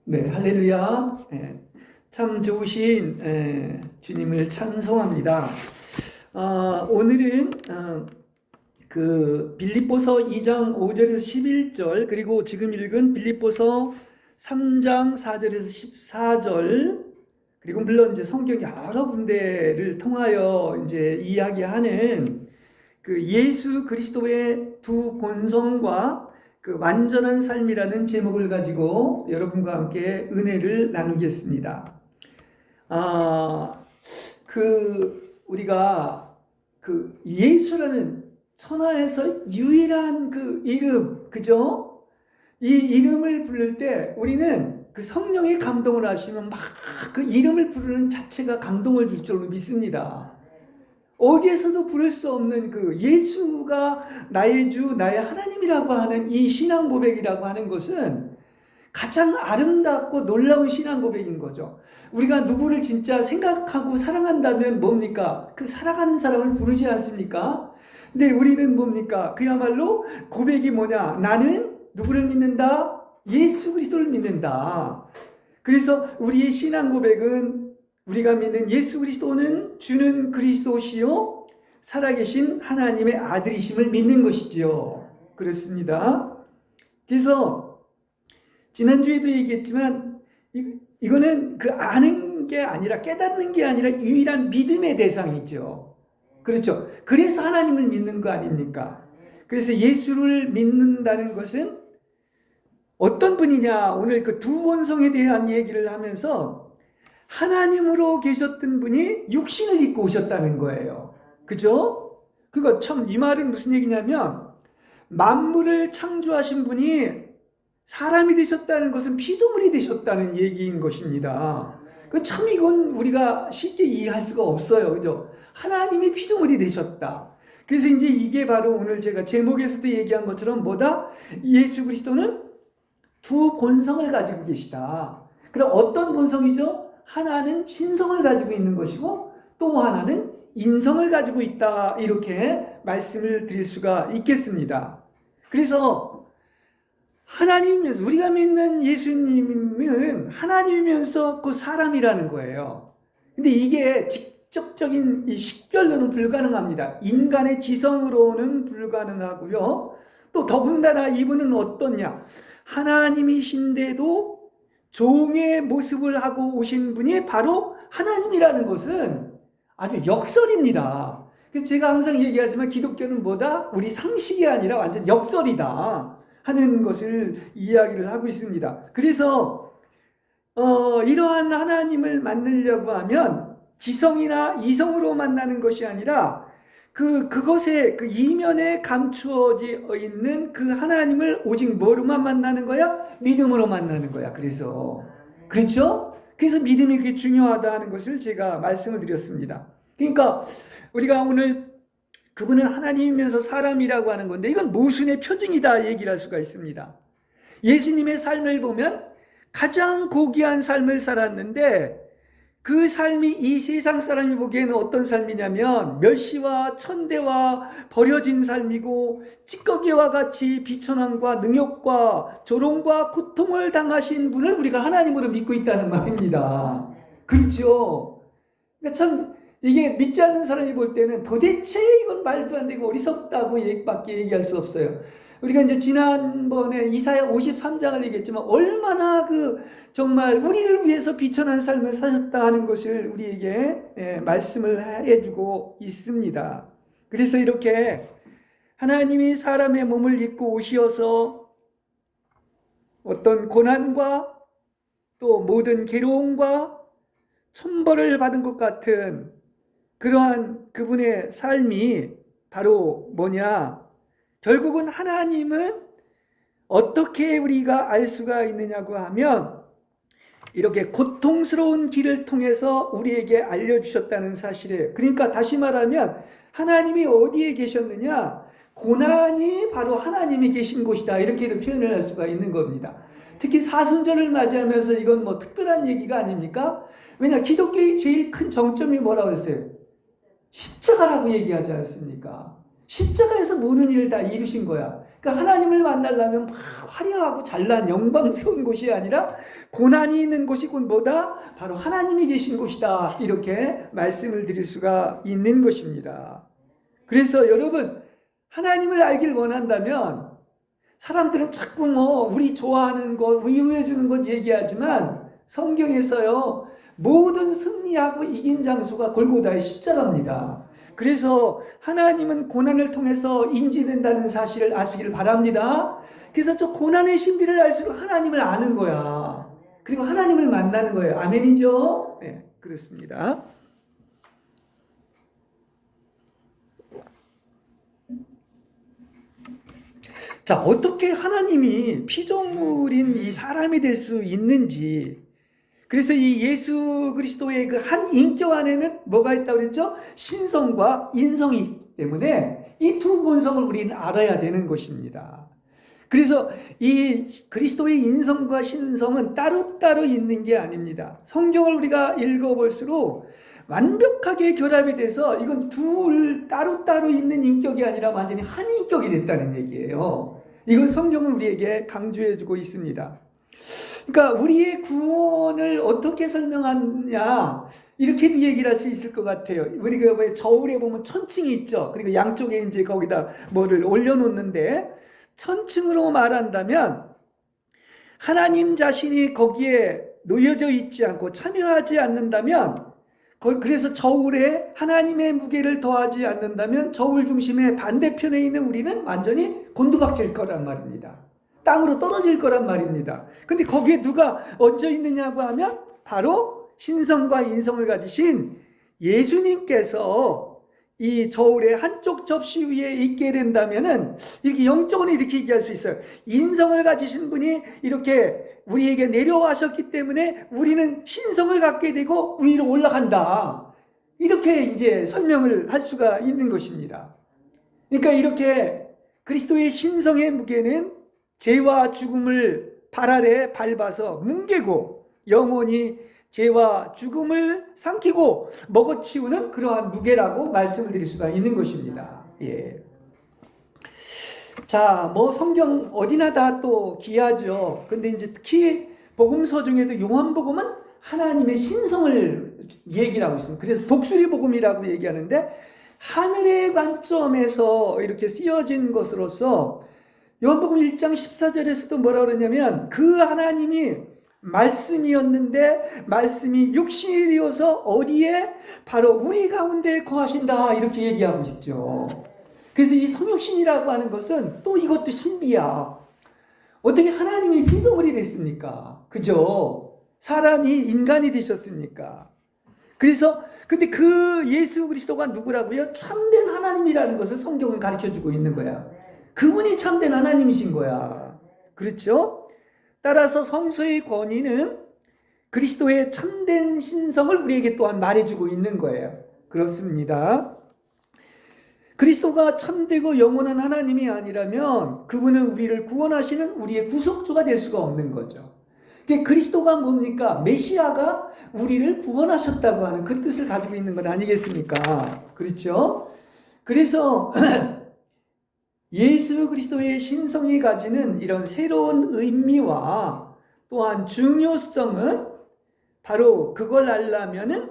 네, 할렐루야. 참 좋으신 주님을 찬송합니다. 오늘은 그 빌립보서 2장 5절에서 11절 그리고 지금 읽은 빌립보서 3장 4절에서 14절 그리고 물론 이제 성경 여러 군데를 통하여 이제 이야기하는 그 예수 그리스도의 두 본성과 그 완전한 삶이라는 제목을 가지고 여러분과 함께 은혜를 나누겠습니다. 우리가 그 예수라는 천하에서 유일한 그 이름, 그죠? 이 이름을 부를 때 우리는 그 성령의 감동을 하시면 막 그 이름을 부르는 자체가 감동을 줄 줄로 믿습니다. 어디에서도 부를 수 없는 그 예수가 나의 주, 나의 하나님이라고 하는 이 신앙 고백이라고 하는 것은 가장 아름답고 놀라운 신앙 고백인 거죠. 우리가 누구를 진짜 생각하고 사랑한다면 뭡니까? 그 사랑하는 사람을 부르지 않습니까? 근데 우리는 뭡니까? 그야말로 고백이 뭐냐? 나는 누구를 믿는다? 예수 그리스도를 믿는다. 그래서 우리의 신앙 고백은 우리가 믿는 예수 그리스도는 주는 그리스도시요 살아계신 하나님의 아들이심을 믿는 것이지요. 그렇습니다. 그래서 지난주에도 얘기했지만 이거는 그 아는 게 아니라 깨닫는 게 아니라 유일한 믿음의 대상이죠. 그렇죠. 그래서 하나님을 믿는 거 아닙니까? 그래서 예수를 믿는다는 것은 어떤 분이냐? 오늘 그 두 본성에 대한 얘기를 하면서 하나님으로 계셨던 분이 육신을 입고 오셨다는 거예요. 그죠? 그거 참 이 말은 무슨 얘기냐면 만물을 창조하신 분이 사람이 되셨다는 것은 피조물이 되셨다는 얘기인 것입니다. 그 참 이건 우리가 쉽게 이해할 수가 없어요. 그죠? 하나님이 피조물이 되셨다. 그래서 이제 이게 바로 오늘 제가 제목에서도 얘기한 것처럼 뭐다? 예수 그리스도는 두 본성을 가지고 계시다. 그럼 어떤 본성이죠? 하나는 신성을 가지고 있는 것이고 또 하나는 인성을 가지고 있다. 이렇게 말씀을 드릴 수가 있겠습니다. 그래서 하나님이면서 우리가 믿는 예수님은 하나님이면서 그 사람이라는 거예요. 근데 이게 직접적인 이 식별로는 불가능합니다. 인간의 지성으로는 불가능하고요. 또 더군다나 이분은 어떠냐? 하나님이신데도 종의 모습을 하고 오신 분이 바로 하나님이라는 것은 아주 역설입니다. 그래서 제가 항상 얘기하지만 기독교는 뭐다? 우리 상식이 아니라 완전 역설이다 하는 것을 이야기를 하고 있습니다. 그래서 이러한 하나님을 만나려고 하면 지성이나 이성으로 만나는 것이 아니라 그것에 그 이면에 감추어져 있는 그 하나님을 오직 뭐로만 만나는 거야? 믿음으로 만나는 거야. 그래서 그렇죠? 그래서 믿음이 그렇게 중요하다는 것을 제가 말씀을 드렸습니다. 그러니까 우리가 오늘 그분은 하나님이면서 사람이라고 하는 건데 이건 모순의 표징이다 얘기를 할 수가 있습니다. 예수님의 삶을 보면 가장 고귀한 삶을 살았는데 그 삶이 이 세상 사람이 보기에는 어떤 삶이냐면 멸시와 천대와 버려진 삶이고 찌꺼기와 같이 비천함과 능욕과 조롱과 고통을 당하신 분을 우리가 하나님으로 믿고 있다는 말입니다. 그렇죠? 그러니까 참 이게 믿지 않는 사람이 볼 때는 도대체 이건 말도 안 되고 어리석다고 밖에 얘기할 수 없어요. 우리가 이제 지난번에 이사야 53장을 얘기했지만 얼마나 정말 우리를 위해서 비천한 삶을 사셨다 하는 것을 우리에게 말씀을 해주고 있습니다. 그래서 이렇게 하나님이 사람의 몸을 입고 오시어서 어떤 고난과 또 모든 괴로움과 천벌을 받은 것 같은 그러한 그분의 삶이 바로 뭐냐? 결국은 하나님은 어떻게 우리가 알 수가 있느냐고 하면 이렇게 고통스러운 길을 통해서 우리에게 알려주셨다는 사실이에요. 그러니까 다시 말하면 하나님이 어디에 계셨느냐? 고난이 바로 하나님이 계신 곳이다. 이렇게도 표현을 할 수가 있는 겁니다. 특히 사순절을 맞이하면서 이건 뭐 특별한 얘기가 아닙니까? 왜냐? 기독교의 제일 큰 정점이 뭐라고 했어요? 십자가라고 얘기하지 않습니까? 십자가에서 모든 일을 다 이루신 거야. 그러니까 하나님을 만나려면 막 화려하고 잘난 영광스러운 곳이 아니라 고난이 있는 곳이 곧 뭐다? 바로 하나님이 계신 곳이다. 이렇게 말씀을 드릴 수가 있는 것입니다. 그래서 여러분, 하나님을 알길 원한다면 사람들은 자꾸 우리 좋아하는 것, 위로해 주는 것 얘기하지만 성경에서요, 모든 승리하고 이긴 장소가 골고다의 십자가입니다. 그래서 하나님은 고난을 통해서 인지된다는 사실을 아시길 바랍니다. 그래서 저 고난의 신비를 알수록 하나님을 아는 거야. 그리고 하나님을 만나는 거예요. 아멘이죠? 네, 그렇습니다. 자, 어떻게 하나님이 피조물인 이 사람이 될 수 있는지. 그래서 이 예수 그리스도의 그 한 인격 안에는 뭐가 있다고 그랬죠? 신성과 인성이 있기 때문에 이 두 본성을 우리는 알아야 되는 것입니다. 그래서 이 그리스도의 인성과 신성은 따로따로 있는 게 아닙니다. 성경을 우리가 읽어볼수록 완벽하게 결합이 돼서 이건 둘 따로따로 있는 인격이 아니라 완전히 한 인격이 됐다는 얘기예요. 이걸 성경은 우리에게 강조해주고 있습니다. 그러니까 우리의 구원을 어떻게 설명하냐, 이렇게도 얘기를 할 수 있을 것 같아요. 우리가 왜 저울에 보면 천층이 있죠. 그리고 양쪽에 이제 거기다 뭐를 올려놓는데, 천층으로 말한다면 하나님 자신이 거기에 놓여져 있지 않고 참여하지 않는다면, 그래서 저울에 하나님의 무게를 더하지 않는다면 저울 중심의 반대편에 있는 우리는 완전히 곤두박질 거란 말입니다. 땅으로 떨어질 거란 말입니다. 근데 거기에 누가 얹어 있느냐고 하면 바로 신성과 인성을 가지신 예수님께서 이 저울의 한쪽 접시 위에 있게 된다면은 이렇게 영적으로 이렇게 얘기할 수 있어요. 인성을 가지신 분이 이렇게 우리에게 내려와셨기 때문에 우리는 신성을 갖게 되고 위로 올라간다. 이렇게 이제 설명을 할 수가 있는 것입니다. 그러니까 이렇게 그리스도의 신성의 무게는 죄와 죽음을 발 아래 밟아서 뭉개고 영원히 죄와 죽음을 삼키고 먹어치우는 그러한 무게라고 말씀을 드릴 수가 있는 것입니다. 예. 자, 성경 어디나 다 또 귀하죠. 근데 이제 특히 복음서 중에도 요한복음은 하나님의 신성을 얘기를 하고 있습니다. 그래서 독수리 복음이라고 얘기하는데 하늘의 관점에서 이렇게 쓰여진 것으로서 요한복음 1장 14절에서도 뭐라고 그러냐면 그 하나님이 말씀이었는데 말씀이 육신이 되어서 어디에? 바로 우리 가운데 거하신다, 이렇게 얘기하고 있죠. 그래서 이 성육신이라고 하는 것은 또 이것도 신비야. 어떻게 하나님이 피조물이 됐습니까? 그죠? 사람이 인간이 되셨습니까? 그래서 근데 그 예수 그리스도가 누구라고요? 참된 하나님이라는 것을 성경은 가르쳐주고 있는 거야. 그분이 참된 하나님이신 거야. 그렇죠? 따라서 성서의 권위는 그리스도의 참된 신성을 우리에게 또한 말해주고 있는 거예요. 그렇습니다. 그리스도가 참되고 영원한 하나님이 아니라면 그분은 우리를 구원하시는 우리의 구속주가 될 수가 없는 거죠. 그리스도가 뭡니까? 메시아가 우리를 구원하셨다고 하는 그 뜻을 가지고 있는 것 아니겠습니까? 그렇죠? 그래서 예수 그리스도의 신성이 가지는 이런 새로운 의미와 또한 중요성은 바로 그걸 알려면은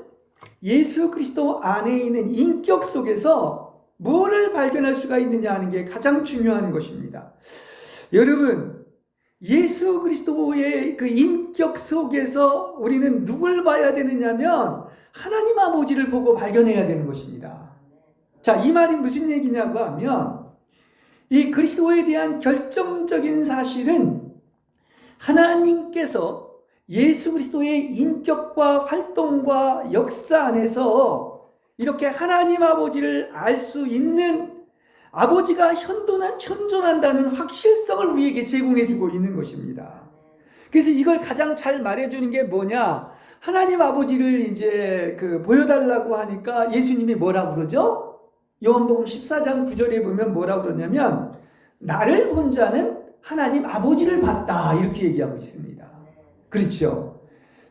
예수 그리스도 안에 있는 인격 속에서 뭐를 발견할 수가 있느냐 하는 게 가장 중요한 것입니다. 여러분, 예수 그리스도의 그 인격 속에서 우리는 누굴 봐야 되느냐면 하나님 아버지를 보고 발견해야 되는 것입니다. 자, 이 말이 무슨 얘기냐고 하면 이 그리스도에 대한 결정적인 사실은 하나님께서 예수 그리스도의 인격과 활동과 역사 안에서 이렇게 하나님 아버지를 알 수 있는 아버지가 현존한다는 확실성을 우리에게 제공해주고 있는 것입니다. 그래서 이걸 가장 잘 말해주는 게 뭐냐? 하나님 아버지를 이제 보여달라고 하니까 예수님이 뭐라고 그러죠? 요한복음 14장 9절에 보면 뭐라고 그러냐면 나를 본 자는 하나님 아버지를 봤다, 이렇게 얘기하고 있습니다. 그렇죠?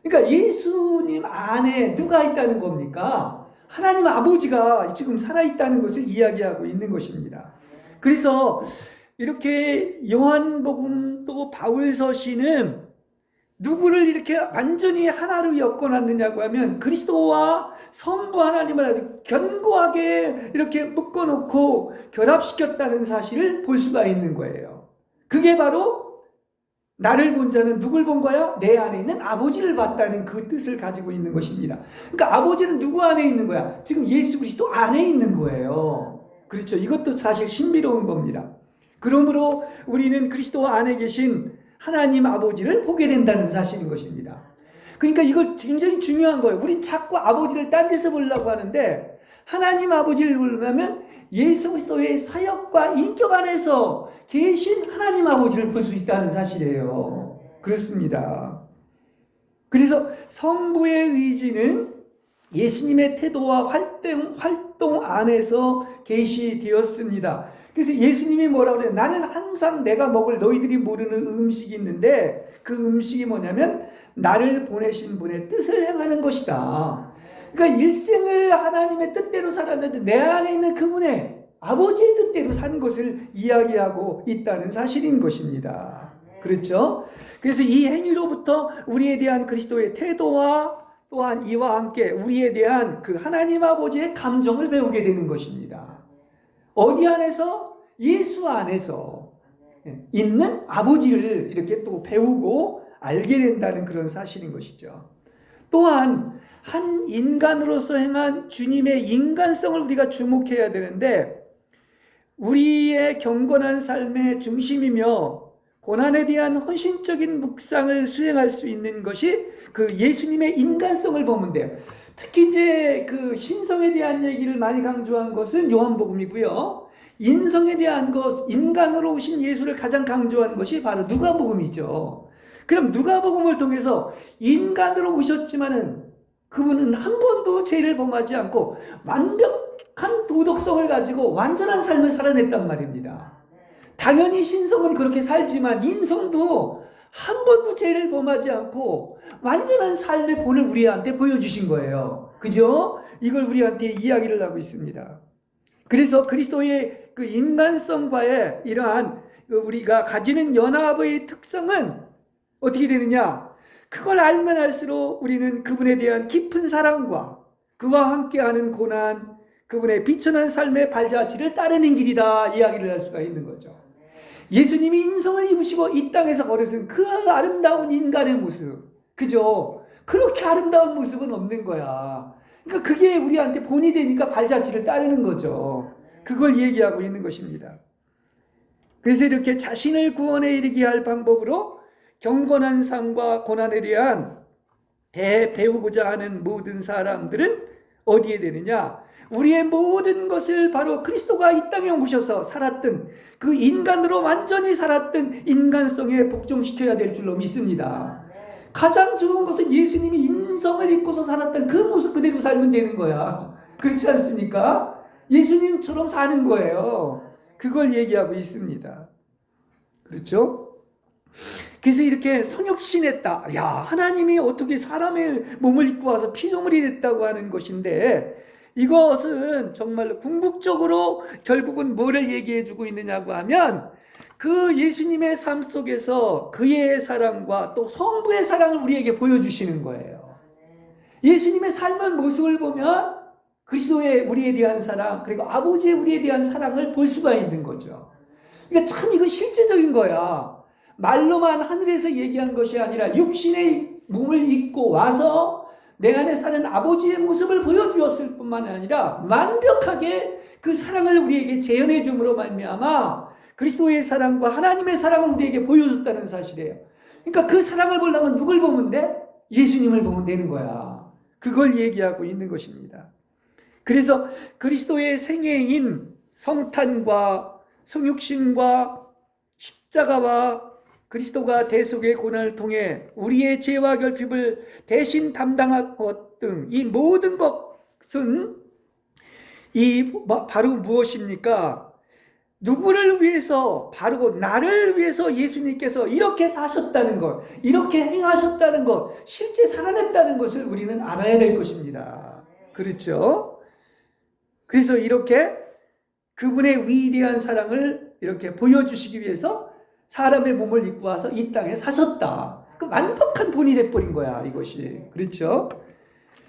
그러니까 예수님 안에 누가 있다는 겁니까? 하나님 아버지가 지금 살아있다는 것을 이야기하고 있는 것입니다. 그래서 이렇게 요한복음 또 바울서시는 누구를 이렇게 완전히 하나로 엮어놨느냐고 하면 그리스도와 성부 하나님을 아주 견고하게 이렇게 묶어놓고 결합시켰다는 사실을 볼 수가 있는 거예요. 그게 바로 나를 본 자는 누굴 본 거야? 내 안에 있는 아버지를 봤다는 그 뜻을 가지고 있는 것입니다. 그러니까 아버지는 누구 안에 있는 거야? 지금 예수 그리스도 안에 있는 거예요. 그렇죠. 이것도 사실 신비로운 겁니다. 그러므로 우리는 그리스도 안에 계신 하나님 아버지를 보게 된다는 사실인 것입니다. 그러니까 이걸 굉장히 중요한 거예요. 우린 자꾸 아버지를 딴 데서 보려고 하는데 하나님 아버지를 보려면 예수 그리스도의 사역과 인격 안에서 계신 하나님 아버지를 볼 수 있다는 사실이에요. 그렇습니다. 그래서 성부의 의지는 예수님의 태도와 활동 안에서 계시되었습니다. 그래서 예수님이 뭐라고 그래요? 나는 항상 내가 먹을 너희들이 모르는 음식이 있는데 그 음식이 뭐냐면 나를 보내신 분의 뜻을 행하는 것이다. 그러니까 일생을 하나님의 뜻대로 살았는데 내 안에 있는 그분의 아버지의 뜻대로 산 것을 이야기하고 있다는 사실인 것입니다. 그렇죠? 그래서 이 행위로부터 우리에 대한 그리스도의 태도와 또한 이와 함께 우리에 대한 그 하나님 아버지의 감정을 배우게 되는 것입니다. 어디 안에서? 예수 안에서 있는 아버지를 이렇게 또 배우고 알게 된다는 그런 사실인 것이죠. 또한 한 인간으로서 행한 주님의 인간성을 우리가 주목해야 되는데 우리의 경건한 삶의 중심이며 고난에 대한 헌신적인 묵상을 수행할 수 있는 것이 그 예수님의 인간성을 보면 돼요. 특히 이제 그 신성에 대한 얘기를 많이 강조한 것은 요한복음이고요. 인성에 대한 것, 인간으로 오신 예수를 가장 강조한 것이 바로 누가복음이죠. 그럼 누가복음을 통해서 인간으로 오셨지만은 그분은 한 번도 죄를 범하지 않고 완벽한 도덕성을 가지고 완전한 삶을 살아냈단 말입니다. 당연히 신성은 그렇게 살지만 인성도 한 번도 죄를 범하지 않고 완전한 삶의 본을 우리한테 보여주신 거예요. 그죠? 이걸 우리한테 이야기를 하고 있습니다. 그래서 그리스도의 그 인간성과의 이러한 우리가 가지는 연합의 특성은 어떻게 되느냐? 그걸 알면 알수록 우리는 그분에 대한 깊은 사랑과 그와 함께하는 고난, 그분의 비천한 삶의 발자취를 따르는 길이다 이야기를 할 수가 있는 거죠. 예수님이 인성을 입으시고 이 땅에서 걸으신 그 아름다운 인간의 모습, 그죠? 그렇게 아름다운 모습은 없는 거야. 그러니까 그게 우리한테 본이 되니까 발자취를 따르는 거죠. 그걸 얘기하고 있는 것입니다. 그래서 이렇게 자신을 구원에 이르게 할 방법으로 경건한 삶과 고난에 대한 배우고자 하는 모든 사람들은 어디에 되느냐? 우리의 모든 것을 바로 그리스도가 이 땅에 오셔서 살았던 그 인간으로 완전히 살았던 인간성에 복종시켜야 될 줄로 믿습니다. 가장 좋은 것은 예수님이 인성을 입고서 살았던 그 모습 그대로 살면 되는 거야. 그렇지 않습니까? 예수님처럼 사는 거예요. 그걸 얘기하고 있습니다. 그렇죠? 그래서 이렇게 성육신했다. 야, 하나님이 어떻게 사람의 몸을 입고 와서 피조물이 됐다고 하는 것인데 이것은 정말로 궁극적으로 결국은 뭐를 얘기해 주고 있느냐고 하면 그 예수님의 삶 속에서 그의 사랑과 또 성부의 사랑을 우리에게 보여주시는 거예요. 예수님의 삶의 모습을 보면 그리스도의 우리에 대한 사랑 그리고 아버지의 우리에 대한 사랑을 볼 수가 있는 거죠. 그러니까 참 이거 실제적인 거야. 말로만 하늘에서 얘기한 것이 아니라 육신의 몸을 입고 와서 내 안에 사는 아버지의 모습을 보여주었을 뿐만 아니라 완벽하게 그 사랑을 우리에게 재현해 줌으로 말미암아 그리스도의 사랑과 하나님의 사랑을 우리에게 보여줬다는 사실이에요. 그러니까 그 사랑을 보려면 누굴 보면 돼? 예수님을 보면 되는 거야. 그걸 얘기하고 있는 것입니다. 그래서 그리스도의 생애인 성탄과 성육신과 십자가와 그리스도가 대속의 고난을 통해 우리의 죄와 결핍을 대신 담당한 것 등 이 모든 것은 바로 무엇입니까? 누구를 위해서, 바로 나를 위해서 예수님께서 이렇게 사셨다는 것, 이렇게 행하셨다는 것, 실제 살아냈다는 것을 우리는 알아야 될 것입니다. 그렇죠? 그래서 이렇게 그분의 위대한 사랑을 이렇게 보여주시기 위해서 사람의 몸을 입고 와서 이 땅에 사셨다. 그 완벽한 본이 돼버린 거야, 이것이. 그렇죠?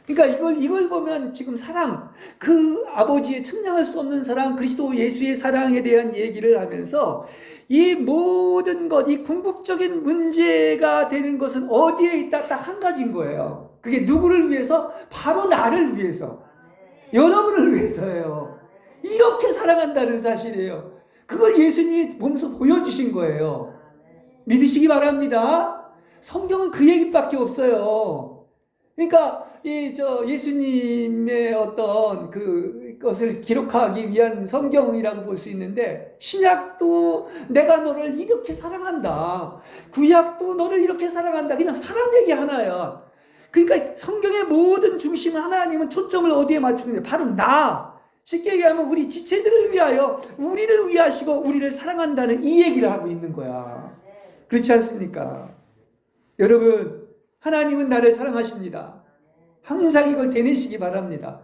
그러니까 이걸 보면 지금 사랑, 그 아버지의 측량할 수 없는 사랑, 그리스도 예수의 사랑에 대한 얘기를 하면서 이 모든 것, 이 궁극적인 문제가 되는 것은 어디에 있다? 딱 한 가지인 거예요. 그게 누구를 위해서? 바로 나를 위해서. 여러분을 위해서예요. 이렇게 사랑한다는 사실이에요. 그걸 예수님이 몸소 보여주신 거예요. 믿으시기 바랍니다. 성경은 그 얘기밖에 없어요. 그러니까 예수님의 어떤 그것을 기록하기 위한 성경이라고 볼 수 있는데, 신약도 내가 너를 이렇게 사랑한다. 구약도 너를 이렇게 사랑한다. 그냥 사랑 얘기 하나야. 그러니까 성경의 모든 중심은 하나님은 초점을 어디에 맞추는데 바로 나. 쉽게 얘기하면 우리 지체들을 위하여 우리를 위하시고 우리를 사랑한다는 이 얘기를 하고 있는 거야. 그렇지 않습니까? 여러분, 하나님은 나를 사랑하십니다. 항상 이걸 되뇌시기 바랍니다.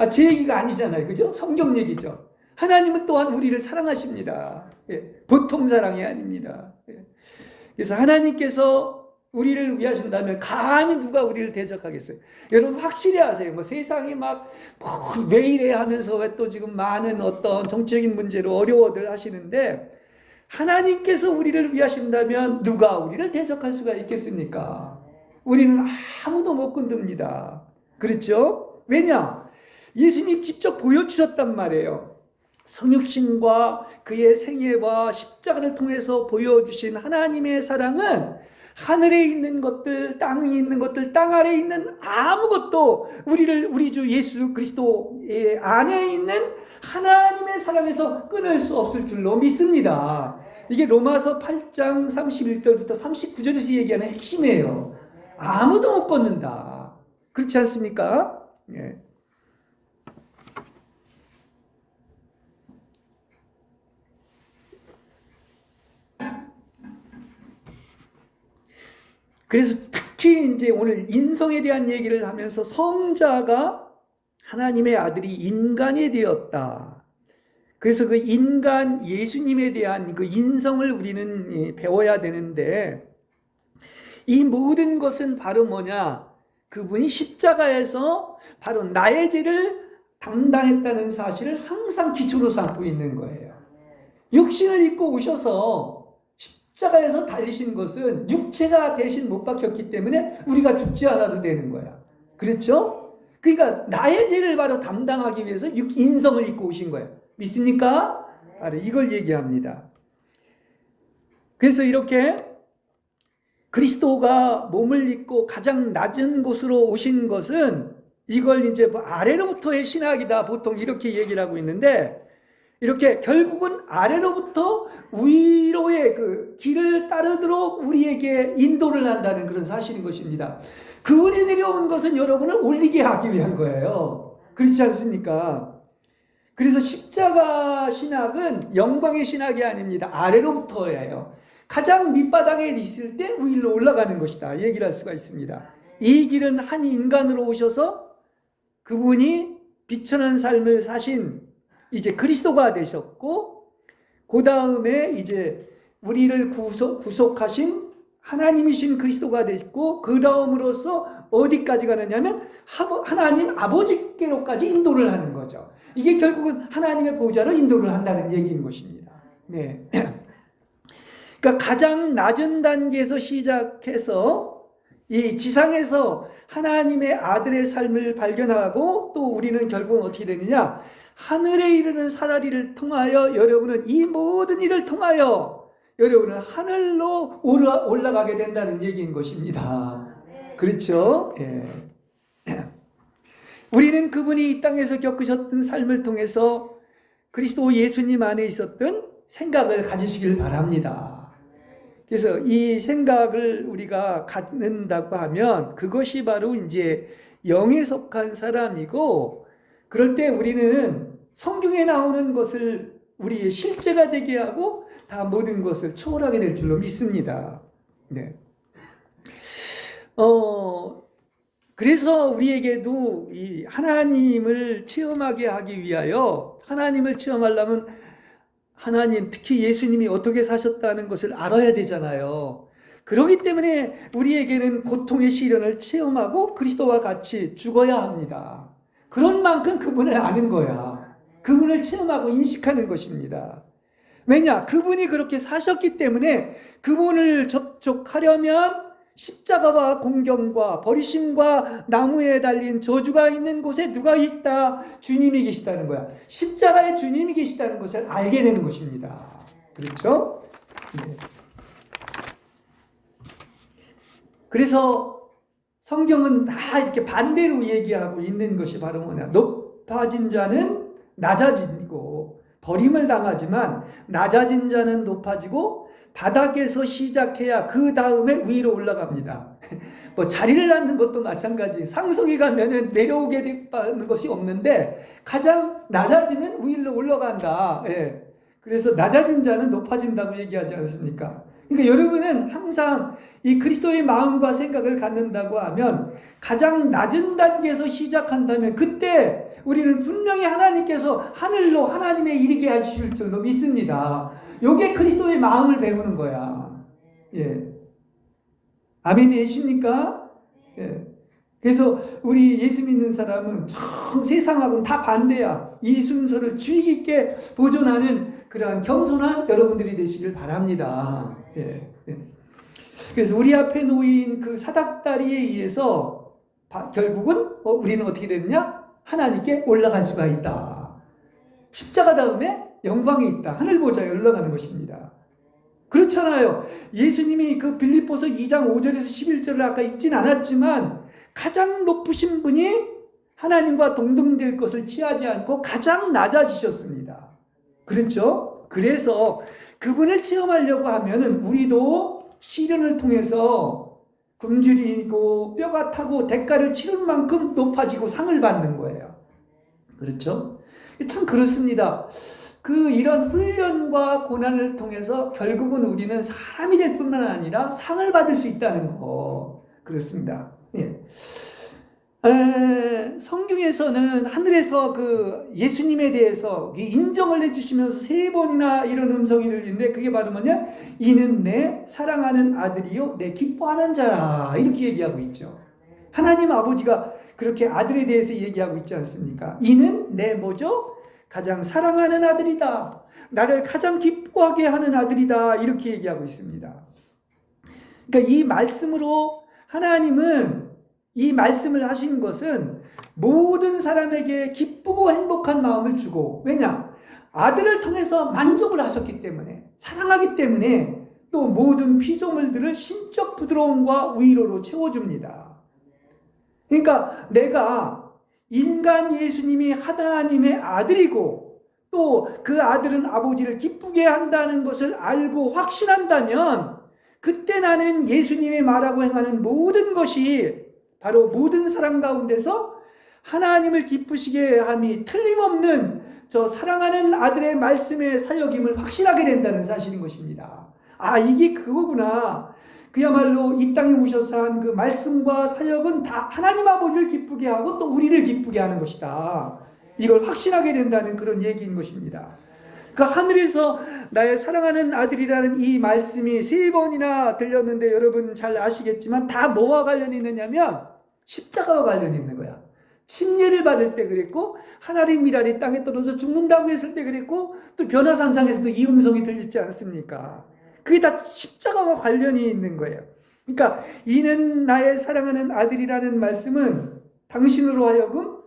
제 얘기가 아니잖아요. 그죠? 성경 얘기죠. 하나님은 또한 우리를 사랑하십니다. 보통 사랑이 아닙니다. 그래서 하나님께서 우리를 위하신다면 감히 누가 우리를 대적하겠어요? 여러분 확실히 아세요. 세상이 왜 이래 하면서 왜 또 지금 많은 어떤 정치적인 문제로 어려워들 하시는데, 하나님께서 우리를 위하신다면 누가 우리를 대적할 수가 있겠습니까? 우리는 아무도 못 건듭니다. 그렇죠? 왜냐? 예수님 직접 보여주셨단 말이에요. 성육신과 그의 생애와 십자가를 통해서 보여주신 하나님의 사랑은 하늘에 있는 것들, 땅에 있는 것들, 땅 아래에 있는 아무것도 우리 주 예수 그리스도의 안에 있는 하나님의 사랑에서 끊을 수 없을 줄로 믿습니다. 이게 로마서 8장 31절부터 39절에서 얘기하는 핵심이에요. 아무도 못 끊는다. 그렇지 않습니까? 예. 그래서 특히 이제 오늘 인성에 대한 얘기를 하면서 성자가 하나님의 아들이 인간이 되었다. 그래서 그 인간 예수님에 대한 그 인성을 우리는 배워야 되는데, 이 모든 것은 바로 뭐냐? 그분이 십자가에서 바로 나의 죄를 담당했다는 사실을 항상 기초로 삼고 있는 거예요. 육신을 입고 오셔서 십자가에서 달리신 것은 육체가 대신 못 박혔기 때문에 우리가 죽지 않아도 되는 거야. 그렇죠? 그러니까 나의 죄를 바로 담당하기 위해서 인성을 입고 오신 거예요. 믿습니까? 바로 이걸 얘기합니다. 그래서 이렇게 그리스도가 몸을 입고 가장 낮은 곳으로 오신 것은 이걸 이제 아래로부터의 신학이다. 보통 이렇게 얘기를 하고 있는데, 이렇게 결국은 아래로부터 위로의 그 길을 따르도록 우리에게 인도를 한다는 그런 사실인 것입니다. 그분이 내려온 것은 여러분을 올리게 하기 위한 거예요. 그렇지 않습니까? 그래서 십자가 신학은 영광의 신학이 아닙니다. 아래로부터예요. 가장 밑바닥에 있을 때 위로 올라가는 것이다. 얘기를 할 수가 있습니다. 이 길은 한 인간으로 오셔서 그분이 비천한 삶을 사신 이제 그리스도가 되셨고, 그 다음에 이제 우리를 구속하신 하나님이신 그리스도가 되셨고, 그 다음으로서 어디까지 가느냐면 하나님 아버지께로까지 인도를 하는 거죠. 이게 결국은 하나님의 보좌로 인도를 한다는 얘기인 것입니다. 네. 그러니까 가장 낮은 단계에서 시작해서 이 지상에서 하나님의 아들의 삶을 발견하고, 또 우리는 결국은 어떻게 되느냐? 하늘에 이르는 사다리를 통하여 여러분은 이 모든 일을 통하여 여러분은 하늘로 올라가게 된다는 얘기인 것입니다. 그렇죠? 예. 우리는 그분이 이 땅에서 겪으셨던 삶을 통해서 그리스도 예수님 안에 있었던 생각을 가지시길 바랍니다. 그래서 이 생각을 우리가 갖는다고 하면 그것이 바로 이제 영에 속한 사람이고, 그럴 때 우리는 성경에 나오는 것을 우리의 실제가 되게 하고 다 모든 것을 초월하게 될 줄로 믿습니다. 네. 그래서 우리에게도 이 하나님을 체험하게 하기 위하여, 하나님을 체험하려면 하나님, 특히 예수님이 어떻게 사셨다는 것을 알아야 되잖아요. 그렇기 때문에 우리에게는 고통의 시련을 체험하고 그리스도와 같이 죽어야 합니다. 그런 만큼 그분을 아는 거야. 그분을 체험하고 인식하는 것입니다. 왜냐? 그분이 그렇게 사셨기 때문에 그분을 접촉하려면 십자가와 공경과 버리심과 나무에 달린 저주가 있는 곳에 누가 있다? 주님이 계시다는 거야. 십자가에 주님이 계시다는 것을 알게 되는 것입니다. 그렇죠? 네. 그래서 성경은 다 이렇게 반대로 얘기하고 있는 것이 바로 뭐냐? 높아진 자는 낮아지고, 버림을 당하지만 낮아진 자는 높아지고, 바닥에서 시작해야 그 다음에 위로 올라갑니다. 뭐 자리를 앉는 것도 마찬가지. 상석에 가면은 내려오게 되는 것이 없는데 가장 낮아지는 위로 올라간다. 예. 그래서 낮아진 자는 높아진다고 얘기하지 않습니까? 그러니까 여러분은 항상 이 그리스도의 마음과 생각을 갖는다고 하면 가장 낮은 단계에서 시작한다면 그때 우리는 분명히 하나님께서 하늘로 하나님에 이르게 하실 줄로 믿습니다. 요게 그리스도의 마음을 배우는 거야. 예. 아멘이 되십니까? 예. 그래서 우리 예수 믿는 사람은 참 세상하고는 다 반대야. 이 순서를 주의 깊게 보존하는 그러한 겸손한 여러분들이 되시길 바랍니다. 예. 예. 그래서 우리 앞에 놓인 그 사닥다리에 의해서 결국은 우리는 어떻게 되느냐? 하나님께 올라갈 수가 있다. 십자가 다음에 영광이 있다. 하늘 보좌에 올라가는 것입니다. 그렇잖아요. 예수님이 그 빌립보서 2장 5절에서 11절을 아까 읽진 않았지만 가장 높으신 분이 하나님과 동등될 것을 취하지 않고 가장 낮아지셨습니다. 그렇죠? 그래서 그분을 체험하려고 하면은 우리도 시련을 통해서 굶주리고 뼈가 타고 대가를 치를 만큼 높아지고 상을 받는 거예요. 그렇죠? 참 그렇습니다. 이런 훈련과 고난을 통해서 결국은 우리는 사람이 될 뿐만 아니라 상을 받을 수 있다는 거. 그렇습니다. 예. 성경에서는 하늘에서 예수님에 대해서 인정을 해주시면서 3번이나 이런 음성이 들리는데 그게 바로 뭐냐? 이는 내 사랑하는 아들이요 내 기뻐하는 자라. 이렇게 얘기하고 있죠. 하나님 아버지가 그렇게 아들에 대해서 얘기하고 있지 않습니까? 이는 내 뭐죠? 가장 사랑하는 아들이다. 나를 가장 기뻐하게 하는 아들이다. 이렇게 얘기하고 있습니다. 그러니까 이 말씀으로 하나님은 이 말씀을 하신 것은 모든 사람에게 기쁘고 행복한 마음을 주고, 왜냐? 아들을 통해서 만족을 하셨기 때문에, 사랑하기 때문에 또 모든 피조물들을 신적 부드러움과 위로로 채워줍니다. 그러니까 내가 인간 예수님이 하나님의 아들이고 또 그 아들은 아버지를 기쁘게 한다는 것을 알고 확신한다면 그때 나는 예수님이 말하고 행하는 모든 것이 바로 모든 사람 가운데서 하나님을 기쁘시게 함이 틀림없는 저 사랑하는 아들의 말씀의 사역임을 확신하게 된다는 사실인 것입니다. 아, 이게 그거구나. 그야말로 이 땅에 오셔서 한 그 말씀과 사역은 다 하나님 아버지를 기쁘게 하고 또 우리를 기쁘게 하는 것이다. 이걸 확신하게 된다는 그런 얘기인 것입니다. 그 하늘에서 나의 사랑하는 아들이라는 이 말씀이 3번이나 들렸는데 여러분 잘 아시겠지만 다 뭐와 관련이 있느냐면 십자가와 관련이 있는 거야. 침례를 받을 때 그랬고 하나님 미랄이 땅에 떨어져 죽는다고 했을 때 그랬고 또 변화산상에서도 이 음성이 들리지 않습니까? 그게 다 십자가와 관련이 있는 거예요. 그러니까 이는 나의 사랑하는 아들이라는 말씀은 당신으로 하여금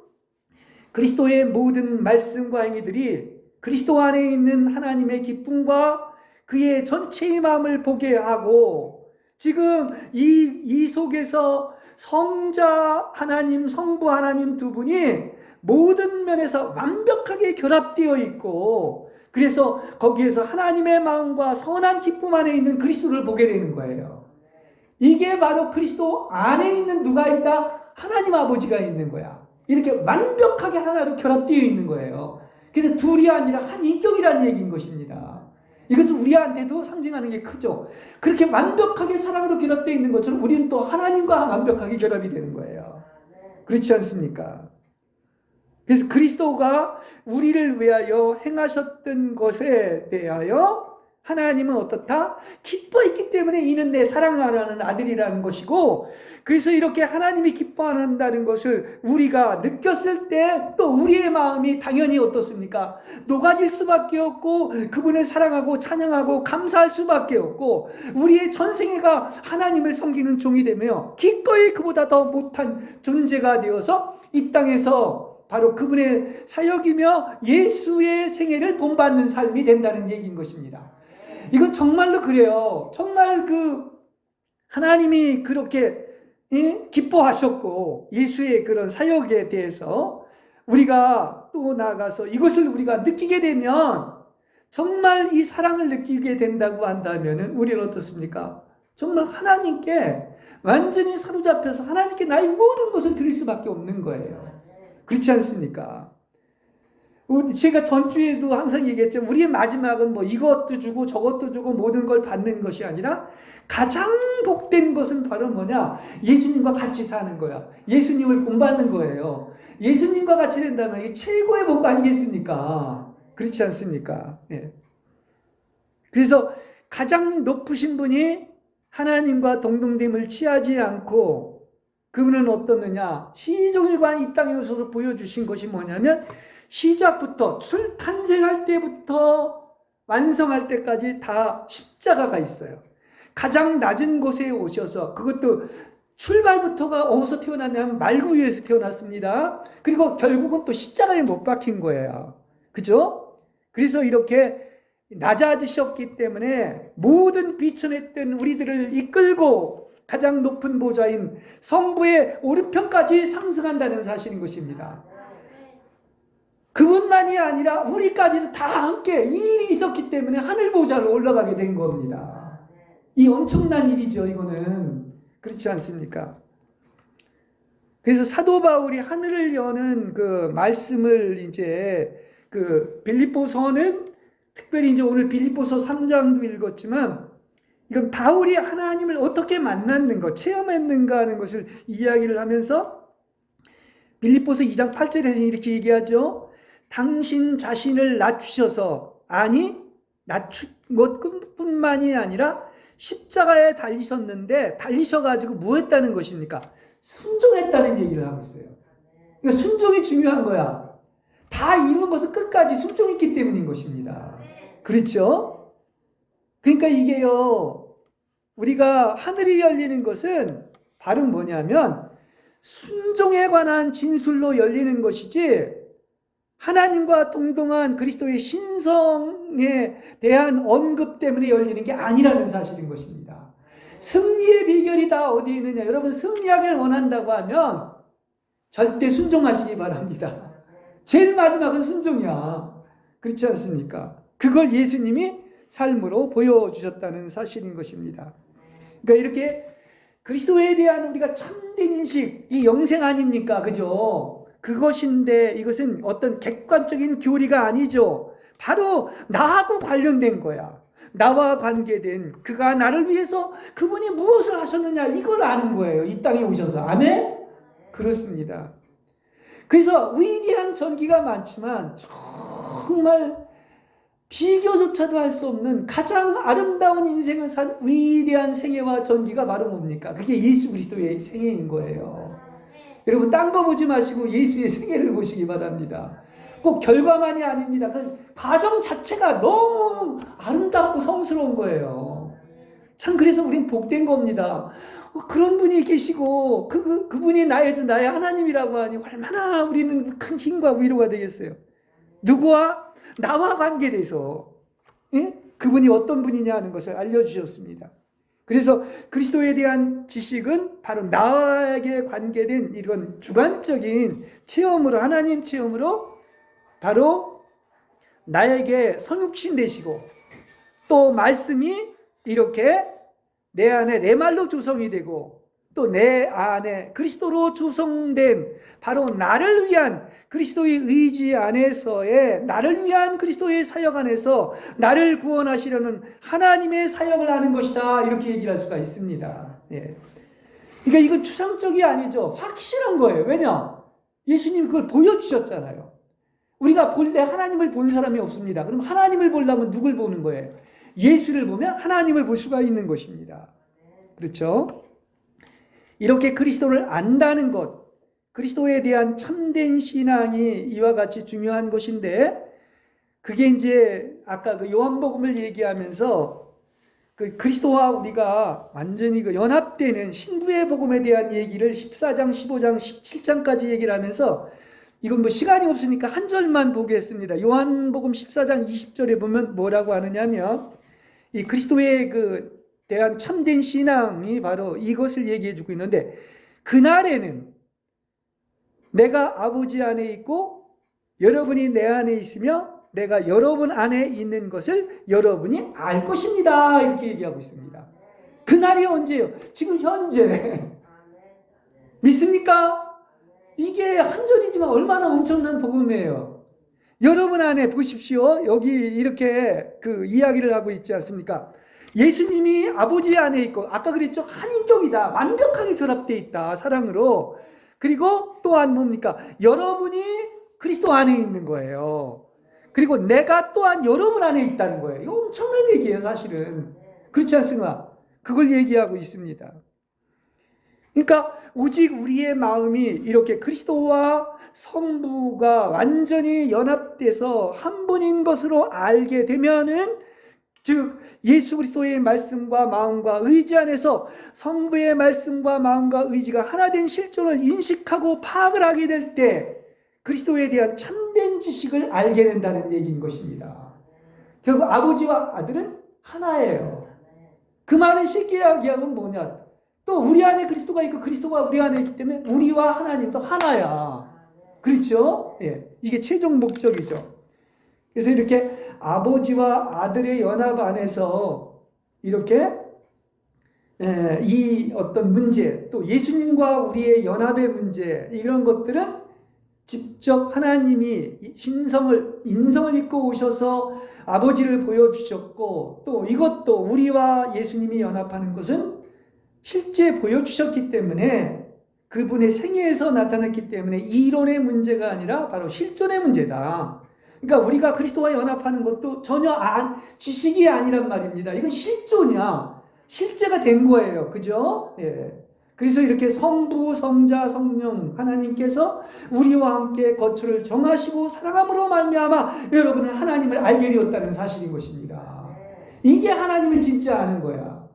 그리스도의 모든 말씀과 행위들이 그리스도 안에 있는 하나님의 기쁨과 그의 전체의 마음을 보게 하고 지금 이 속에서 성자 하나님, 성부 하나님 두 분이 모든 면에서 완벽하게 결합되어 있고 그래서 거기에서 하나님의 마음과 선한 기쁨 안에 있는 그리스도를 보게 되는 거예요. 이게 바로 그리스도 안에 있는 누가 있다? 하나님 아버지가 있는 거야. 이렇게 완벽하게 하나로 결합되어 있는 거예요. 그래서 둘이 아니라 한 인격이라는 얘기인 것입니다. 이것은 우리한테도 상징하는 게 크죠. 그렇게 완벽하게 사랑으로 결합되어 있는 것처럼 우리는 또 하나님과 완벽하게 결합이 되는 거예요. 그렇지 않습니까? 그래서 그리스도가 우리를 위하여 행하셨던 것에 대하여 하나님은 어떻다? 기뻐했기 때문에 이는 내 사랑하는 아들이라는 것이고, 그래서 이렇게 하나님이 기뻐한다는 것을 우리가 느꼈을 때 또 우리의 마음이 당연히 어떻습니까? 녹아질 수밖에 없고, 그분을 사랑하고 찬양하고 감사할 수밖에 없고, 우리의 전생애가 하나님을 섬기는 종이 되며 기꺼이 그보다 더 못한 존재가 되어서 이 땅에서 바로 그분의 사역이며 예수의 생애를 본받는 삶이 된다는 얘기인 것입니다. 이건 정말로 그래요. 정말 하나님이 그렇게 기뻐하셨고, 예수의 그런 사역에 대해서 우리가 또 나아가서 이것을 우리가 느끼게 되면, 정말 이 사랑을 느끼게 된다고 한다면 우리는 어떻습니까? 정말 하나님께 완전히 사로잡혀서 하나님께 나의 모든 것을 드릴 수밖에 없는 거예요. 그렇지 않습니까? 제가 전주에도 항상 얘기했죠. 우리의 마지막은 뭐 이것도 주고 저것도 주고 모든 걸 받는 것이 아니라 가장 복된 것은 바로 뭐냐? 예수님과 같이 사는 거야. 예수님을 본받는 거예요. 예수님과 같이 된다면 이게 최고의 복 아니겠습니까? 그렇지 않습니까? 예. 그래서 가장 높으신 분이 하나님과 동등됨을 취하지 않고, 그분은 어떻느냐? 시종일관 이 땅에 오셔서 보여주신 것이 뭐냐면, 시작부터 탄생할 때부터 완성할 때까지 다 십자가가 있어요. 가장 낮은 곳에 오셔서, 그것도 출발부터가 어디서 태어났냐면 말구 위에서 태어났습니다. 그리고 결국은 또 십자가에 못 박힌 거예요. 그죠? 그래서 이렇게 낮아지셨기 때문에 모든 비천했던 우리들을 이끌고 가장 높은 보좌인 성부의 오른편까지 상승한다는 사실인 것입니다. 그분만이 아니라 우리까지도 다 함께 이 일이 있었기 때문에 하늘 보좌로 올라가게 된 겁니다. 이 엄청난 일이죠, 이거는. 그렇지 않습니까? 그래서 사도 바울이 하늘을 여는 그 말씀을 이제 빌립보서는, 특별히 이제 오늘 빌립보서 3장도 읽었지만, 이건 바울이 하나님을 어떻게 만났는가, 체험했는가 하는 것을 이야기를 하면서 빌립보서 2장 8절에서 이렇게 얘기하죠. 당신 자신을 낮추셔서, 아니 낮춘 것뿐만이 아니라 십자가에 달리셨는데, 달리셔가지고 뭐 했다는 것입니까? 순종했다는 얘기를 하고 있어요. 그러니까 순종이 중요한 거야. 다 이룬 것은 끝까지 순종했기 때문인 것입니다. 그렇죠? 그러니까 이게요, 우리가 하늘이 열리는 것은 바로 뭐냐면 순종에 관한 진술로 열리는 것이지, 하나님과 동등한 그리스도의 신성에 대한 언급 때문에 열리는 게 아니라는 사실인 것입니다. 승리의 비결이 다 어디에 있느냐? 여러분, 승리하기를 원한다고 하면 절대 순종하시기 바랍니다. 제일 마지막은 순종이야. 그렇지 않습니까? 그걸 예수님이 삶으로 보여주셨다는 사실인 것입니다. 그러니까 이렇게 그리스도에 대한 우리가 참된 인식, 이 영생 아닙니까? 그죠? 그것인데 이것은 어떤 객관적인 교리가 아니죠. 바로 나하고 관련된 거야. 나와 관계된, 그가 나를 위해서 그분이 무엇을 하셨느냐, 이걸 아는 거예요. 이 땅에 오셔서. 아멘? 그렇습니다. 그래서 위대한 전기가 많지만 정말 비교조차도 할 수 없는 가장 아름다운 인생을 산 위대한 생애와 전기가 바로 뭡니까? 그게 예수 그리스도의 생애인 거예요. 여러분, 딴 거 보지 마시고 예수의 생애를 보시기 바랍니다. 꼭 결과만이 아닙니다. 그 과정 자체가 너무 아름답고 성스러운 거예요. 참, 그래서 우린 복된 겁니다. 그런 분이 계시고 그분이 나의 하나님이라고 하니 얼마나 우리는 큰 힘과 위로가 되겠어요. 누구와? 나와 관계돼서, 예? 그분이 어떤 분이냐 하는 것을 알려주셨습니다. 그래서 그리스도에 대한 지식은 바로 나에게 관계된 이런 주관적인 체험으로, 하나님 체험으로 바로 나에게 성육신 되시고, 또 말씀이 이렇게 내 안에 내 말로 조성이 되고, 또 내 안에 그리스도로 조성된 바로 나를 위한 그리스도의 의지 안에서의, 나를 위한 그리스도의 사역 안에서 나를 구원하시려는 하나님의 사역을 하는 것이다, 이렇게 얘기를 할 수가 있습니다. 예. 그러니까 이건 추상적이 아니죠. 확실한 거예요. 왜냐? 예수님이 그걸 보여주셨잖아요. 우리가 볼 때 하나님을 볼 사람이 없습니다. 그럼 하나님을 보려면 누굴 보는 거예요? 예수를 보면 하나님을 볼 수가 있는 것입니다. 그렇죠? 이렇게 그리스도를 안다는 것, 그리스도에 대한 참된 신앙이 이와 같이 중요한 것인데, 그게 이제 아까 그 요한복음을 얘기하면서 그 그리스도와 우리가 완전히 그 연합되는 신부의 복음에 대한 얘기를 14장, 15장, 17장까지 얘기를 하면서, 이건 뭐 시간이 없으니까 한 절만 보겠습니다. 요한복음 14장 20절에 보면 뭐라고 하느냐면, 이 그리스도에 그 대한 참된 신앙이 바로 이것을 얘기해 주고 있는데, 그날에는 내가 아버지 안에 있고 여러분이 내 안에 있으며 내가 여러분 안에 있는 것을 여러분이 알 것입니다. 이렇게 얘기하고 있습니다. 그날이 언제예요? 지금 현재. 믿습니까? 이게 한 절이지만 얼마나 엄청난 복음이에요. 여러분 안에 보십시오. 여기 이렇게 그 이야기를 하고 있지 않습니까? 예수님이 아버지 안에 있고, 아까 그랬죠? 한 인격이다. 완벽하게 결합되어 있다. 사랑으로. 그리고 또한 뭡니까? 여러분이 그리스도 안에 있는 거예요. 그리고 내가 또한 여러분 안에 있다는 거예요. 이거 엄청난 얘기예요, 사실은. 그렇지 않습니까? 그걸 얘기하고 있습니다. 그러니까 오직 우리의 마음이 이렇게 그리스도와 성부가 완전히 연합돼서 한 분인 것으로 알게 되면은, 즉 예수 그리스도의 말씀과 마음과 의지 안에서 성부의 말씀과 마음과 의지가 하나 된 실존을 인식하고 파악을 하게 될 때 그리스도에 대한 참된 지식을 알게 된다는 얘기인 것입니다. 결국 아버지와 아들은 하나예요. 그 말은 쉽게 이야기하면 뭐냐? 또 우리 안에 그리스도가 있고 그리스도가 우리 안에 있기 때문에 우리와 하나님도 하나야. 그렇죠? 예, 이게 최종 목적이죠. 그래서 이렇게 아버지와 아들의 연합 안에서 이렇게 이 어떤 문제, 또 예수님과 우리의 연합의 문제, 이런 것들은 직접 하나님이 인성을 입고 오셔서 아버지를 보여주셨고, 또 이것도 우리와 예수님이 연합하는 것은 실제 보여주셨기 때문에, 그분의 생애에서 나타났기 때문에 이론의 문제가 아니라 바로 실존의 문제다. 그러니까 우리가 그리스도와 연합하는 것도 전혀 지식이 아니란 말입니다. 이건 실존이야. 실제가 된 거예요. 그죠? 예. 그래서 이렇게 성부, 성자, 성령 하나님께서 우리와 함께 거처를 정하시고 사랑함으로 말미암아 여러분은 하나님을 알게 되었다는 사실인 것입니다. 이게 하나님을 진짜 아는 거야.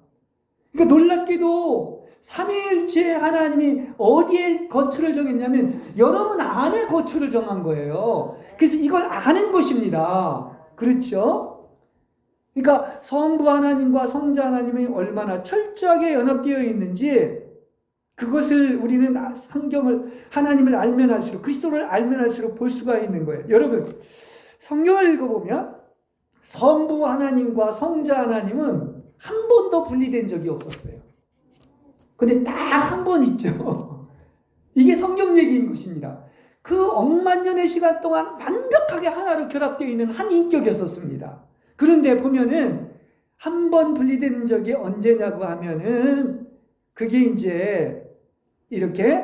그러니까 놀랍게도 삼위일체 하나님이 어디에 거처를 정했냐면 여러분 안에 거처를 정한 거예요. 그래서 이걸 아는 것입니다. 그렇죠? 그러니까 성부 하나님과 성자 하나님이 얼마나 철저하게 연합되어 있는지, 그것을 우리는 성경을, 하나님을 알면 할수록, 그리스도를 알면 할수록 볼 수가 있는 거예요. 여러분, 성경을 읽어보면 성부 하나님과 성자 하나님은 한 번도 분리된 적이 없었어요. 근데 딱 한 번 있죠. 이게 성경 얘기인 것입니다. 그 억만 년의 시간 동안 완벽하게 하나로 결합되어 있는 한 인격이었습니다. 그런데 보면은 한 번 분리된 적이 언제냐고 하면은, 그게 이제 이렇게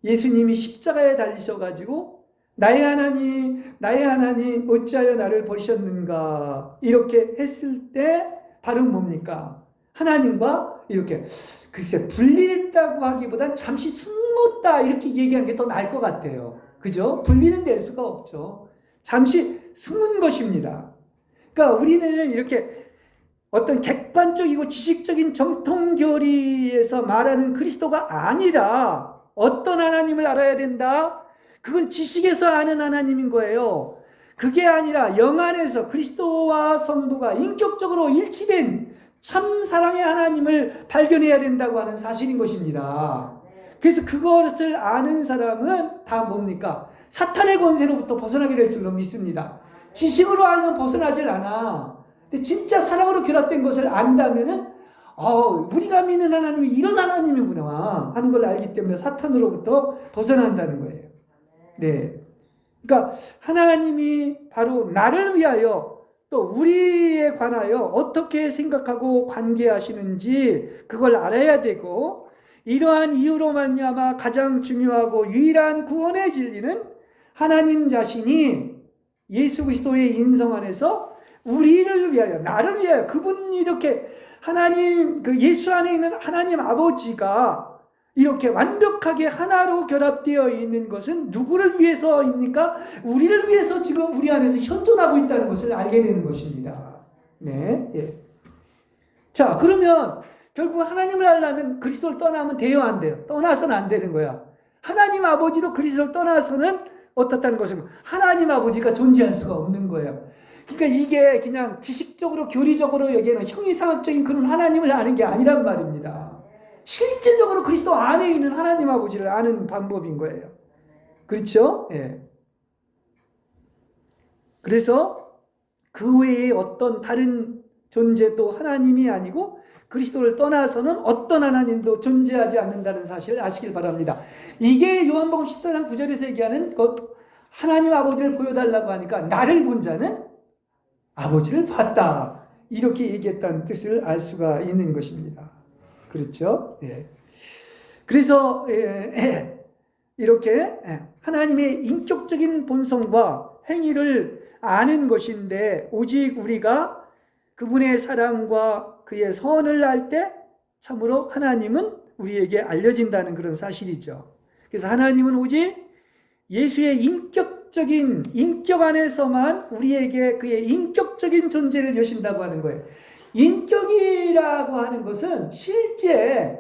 예수님이 십자가에 달리셔가지고 나의 하나님 어찌하여 나를 버리셨는가 이렇게 했을 때 바로 뭡니까? 하나님과 이렇게, 글쎄 분리했다고 하기보단 잠시 숨었다 이렇게 얘기하는 게 더 나을 것 같아요. 그죠? 분리는 될 수가 없죠. 잠시 숨은 것입니다. 그러니까 우리는 이렇게 어떤 객관적이고 지식적인 정통교리에서 말하는 그리스도가 아니라 어떤 하나님을 알아야 된다? 그건 지식에서 아는 하나님인 거예요. 그게 아니라 영 안에서 그리스도와 성부가 인격적으로 일치된 참 사랑의 하나님을 발견해야 된다고 하는 사실인 것입니다. 그래서 그것을 아는 사람은 다 뭡니까? 사탄의 권세로부터 벗어나게 될 줄로 믿습니다. 지식으로 알면 벗어나질 않아. 근데 진짜 사랑으로 결합된 것을 안다면은 우리가 믿는 하나님이 이런 하나님이구나 하는 걸 알기 때문에 사탄으로부터 벗어난다는 거예요. 네. 그러니까 하나님이 바로 나를 위하여 또 우리에 관하여 어떻게 생각하고 관계하시는지 그걸 알아야 되고, 이러한 이유로 말미암아 가장 중요하고 유일한 구원의 진리는 하나님 자신이 예수 그리스도의 인성 안에서 우리를 위하여, 나를 위하여, 그분이 이렇게 하나님, 그 예수 안에 있는 하나님 아버지가 이렇게 완벽하게 하나로 결합되어 있는 것은 누구를 위해서입니까? 우리를 위해서 지금 우리 안에서 현존하고 있다는 것을 알게 되는 것입니다. 네, 예. 자, 그러면 결국 하나님을 알려면 그리스도를 떠나면 돼요, 안 돼요? 떠나서는 안 되는 거야. 하나님 아버지로 그리스도를 떠나서는 어떻다는 것은 하나님 아버지가 존재할 수가 없는 거예요. 그러니까 이게 그냥 지식적으로 교리적으로 여기에는 형이상학적인 그런 하나님을 아는 게 아니란 말입니다. 실제적으로 그리스도 안에 있는 하나님 아버지를 아는 방법인 거예요. 그렇죠? 예. 그래서 그 외에 어떤 다른 존재도 하나님이 아니고 그리스도를 떠나서는 어떤 하나님도 존재하지 않는다는 사실을 아시길 바랍니다. 이게 요한복음 14장 9절에서 얘기하는 하나님 아버지를 보여달라고 하니까 나를 본 자는 아버지를 봤다. 이렇게 얘기했다는 뜻을 알 수가 있는 것입니다. 그렇죠? 예. 그래서 이렇게 하나님의 인격적인 본성과 행위를 아는 것인데 오직 우리가 그분의 사랑과 그의 선을 알 때 참으로 하나님은 우리에게 알려진다는 그런 사실이죠. 그래서 하나님은 오직 예수의 인격 안에서만 우리에게 그의 인격적인 존재를 여신다고 하는 거예요. 인격이라고 하는 것은 실제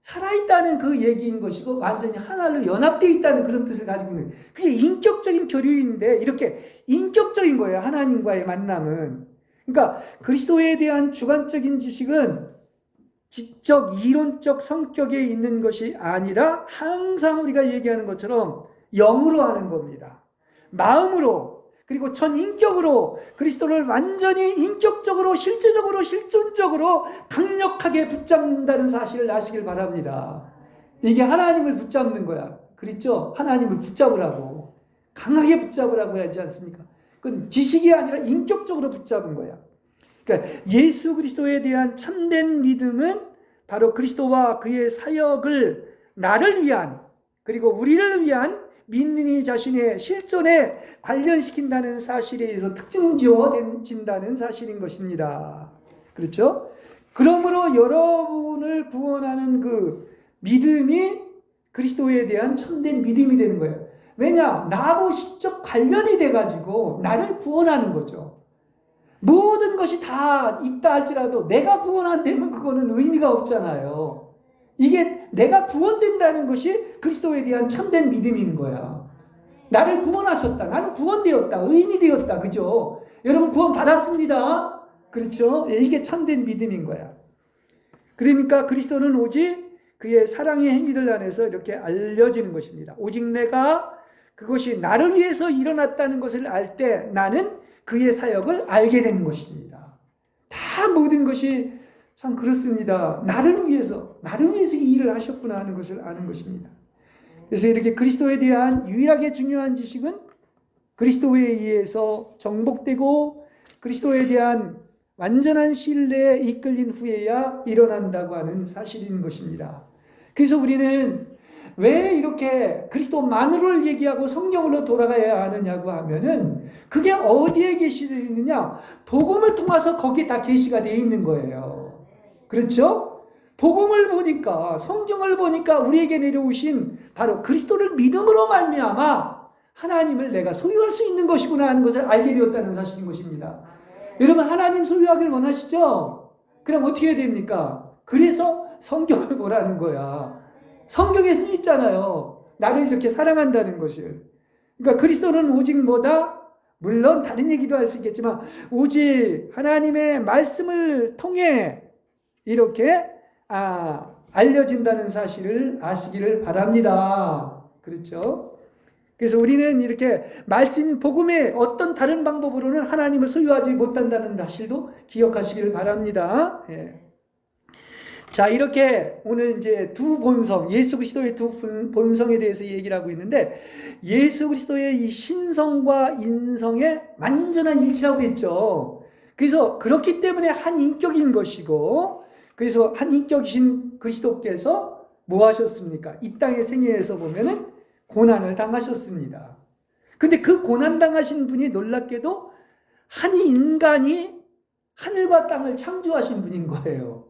살아있다는 그 얘기인 것이고 완전히 하나로 연합되어 있다는 그런 뜻을 가지고 있는 그게 인격적인 교류인데 이렇게 인격적인 거예요. 하나님과의 만남은. 그러니까 그리스도에 대한 주관적인 지식은 지적, 이론적 성격에 있는 것이 아니라 항상 우리가 얘기하는 것처럼 영으로 하는 겁니다. 마음으로 그리고 전인격으로 그리스도를 완전히 인격적으로 실제적으로 실존적으로 강력하게 붙잡는다는 사실을 아시길 바랍니다. 이게 하나님을 붙잡는 거야. 그렇죠? 하나님을 붙잡으라고 강하게 붙잡으라고 하지 않습니까? 그건 지식이 아니라 인격적으로 붙잡은 거야. 그러니까 예수 그리스도에 대한 참된 믿음은 바로 그리스도와 그의 사역을 나를 위한 그리고 우리를 위한 믿는 이 자신의 실존에 관련시킨다는 사실에 의해서 특징지어진다는 사실인 것입니다. 그렇죠? 그러므로 여러분을 구원하는 그 믿음이 그리스도에 대한 참된 믿음이 되는 거예요. 왜냐? 나하고 직접 관련이 돼가지고 나를 구원하는 거죠. 모든 것이 다 있다 할지라도 내가 구원 안 되면 그거는 의미가 없잖아요. 이게 내가 구원된다는 것이 그리스도에 대한 참된 믿음인 거야. 나를 구원하셨다. 나는 구원되었다. 의인이 되었다. 그죠? 여러분 구원 받았습니다. 그렇죠? 이게 참된 믿음인 거야. 그러니까 그리스도는 오직 그의 사랑의 행위를 안에서 이렇게 알려지는 것입니다. 오직 내가 그것이 나를 위해서 일어났다는 것을 알 때 나는 그의 사역을 알게 되는 것입니다. 다 모든 것이 참 그렇습니다. 나를 위해서 이 일을 하셨구나 하는 것을 아는 것입니다. 그래서 이렇게 그리스도에 대한 유일하게 중요한 지식은 그리스도에 의해서 정복되고 그리스도에 대한 완전한 신뢰에 이끌린 후에야 일어난다고 하는 사실인 것입니다. 그래서 우리는 왜 이렇게 그리스도만으로를 얘기하고 성경으로 돌아가야 하느냐고 하면은 그게 어디에 계시되어 있느냐? 복음을 통해서 거기에 다 계시가 되어 있는 거예요. 그렇죠? 복음을 보니까 성경을 보니까 우리에게 내려오신 바로 그리스도를 믿음으로 말미암아 하나님을 내가 소유할 수 있는 것이구나 하는 것을 알게 되었다는 사실인 것입니다. 여러분 하나님 소유하기를 원하시죠? 그럼 어떻게 해야 됩니까? 그래서 성경을 보라는 거야. 성경에 쓰여 있잖아요. 나를 이렇게 사랑한다는 것을. 그러니까 그리스도는 오직 뭐다? 물론 다른 얘기도 할 수 있겠지만 오직 하나님의 말씀을 통해 이렇게 알려진다는 사실을 아시기를 바랍니다. 그렇죠? 그래서 우리는 이렇게 말씀 복음의 어떤 다른 방법으로는 하나님을 소유하지 못한다는 사실도 기억하시기를 바랍니다. 예. 자, 이렇게 오늘 이제 두 본성, 예수 그리스도의 두 본성에 대해서 얘기를 하고 있는데 예수 그리스도의 이 신성과 인성의 완전한 일치라고 했죠. 그래서 그렇기 때문에 한 인격인 것이고 그래서 한 인격이신 그리스도께서 뭐 하셨습니까? 이 땅의 생애에서 보면은 고난을 당하셨습니다. 근데 그 고난 당하신 분이 놀랍게도 한 인간이 하늘과 땅을 창조하신 분인 거예요.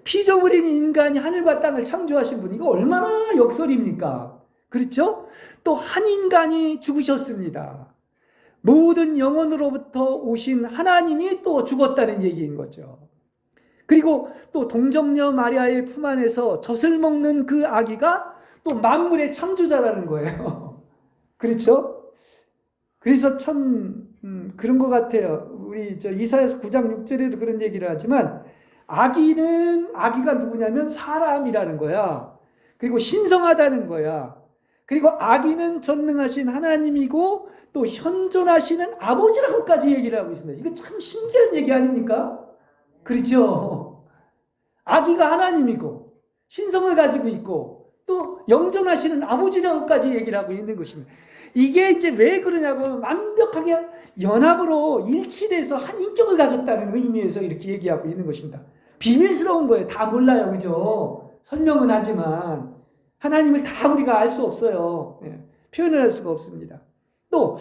피조물인 인간이 하늘과 땅을 창조하신 분, 이거 얼마나 역설입니까? 그렇죠? 또 한 인간이 죽으셨습니다. 모든 영혼으로부터 오신 하나님이 또 죽었다는 얘기인 거죠. 그리고 또 동정녀 마리아의 품 안에서 젖을 먹는 그 아기가 또 만물의 창조자라는 거예요. 그렇죠? 그래서 참 그런 것 같아요. 우리 이사야서 9장 6절에도 그런 얘기를 하지만 아기가 누구냐면 사람이라는 거야. 그리고 신성하다는 거야. 그리고 아기는 전능하신 하나님이고 또 현존하시는 아버지라고까지 얘기를 하고 있습니다. 이거 참 신기한 얘기 아닙니까? 그렇죠? 아기가 하나님이고 신성을 가지고 있고 또 영존하시는 아버지라고까지 얘기를 하고 있는 것입니다. 이게 이제 왜 그러냐고 완벽하게 연합으로 일치돼서 한 인격을 가졌다는 의미에서 이렇게 얘기하고 있는 것입니다. 비밀스러운 거예요. 다 몰라요. 그죠? 설명은 하지만 하나님을 다 우리가 알 수 없어요. 표현을 할 수가 없습니다. 또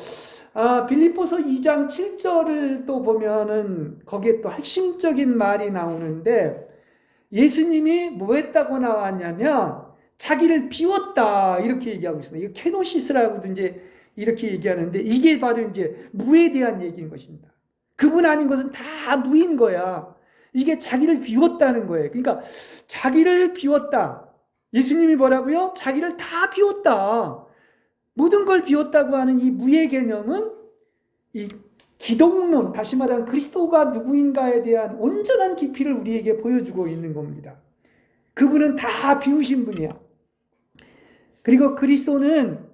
빌립보서 2장 7절을 또 보면은 거기에 또 핵심적인 말이 나오는데 예수님이 뭐 했다고 나왔냐면 자기를 비웠다 이렇게 얘기하고 있습니다. 이거 케노시스라고도 이제 이렇게 얘기하는데 이게 바로 이제 무에 대한 얘기인 것입니다. 그분 아닌 것은 다 무인 거야. 이게 자기를 비웠다는 거예요. 그러니까 자기를 비웠다. 예수님이 뭐라고요? 자기를 다 비웠다. 모든 걸 비웠다고 하는 이 무의 개념은 이 기독론, 다시 말하면 그리스도가 누구인가에 대한 온전한 깊이를 우리에게 보여주고 있는 겁니다. 그분은 다 비우신 분이야. 그리고 그리스도는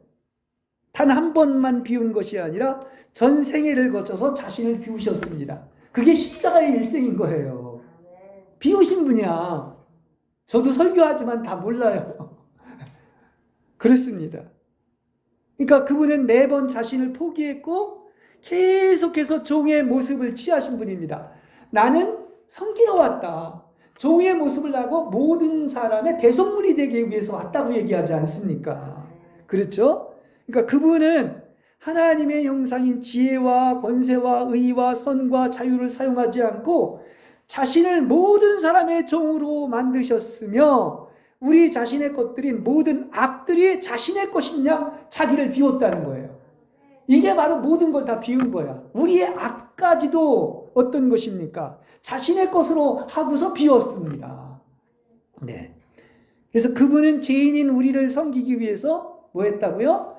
단 한 번만 비운 것이 아니라 전 생애를 거쳐서 자신을 비우셨습니다. 그게 십자가의 일생인 거예요. 비우신 분이야. 저도 설교하지만 다 몰라요. 그렇습니다. 그러니까 그분은 매번 자신을 포기했고 계속해서 종의 모습을 취하신 분입니다. 나는 섬기러 왔다. 종의 모습을 하고 모든 사람의 대속물이 되기 위해서 왔다고 얘기하지 않습니까? 그렇죠? 그러니까 그분은 하나님의 형상인 지혜와 권세와 의와 선과 자유를 사용하지 않고 자신을 모든 사람의 종으로 만드셨으며 우리 자신의 것들인 모든 악들이 자신의 것인 양 자기를 비웠다는 거예요. 이게 바로 모든 걸 다 비운 거야. 우리의 악까지도 어떤 것입니까? 자신의 것으로 하고서 비웠습니다. 네. 그래서 그분은 죄인인 우리를 섬기기 위해서 뭐 했다고요?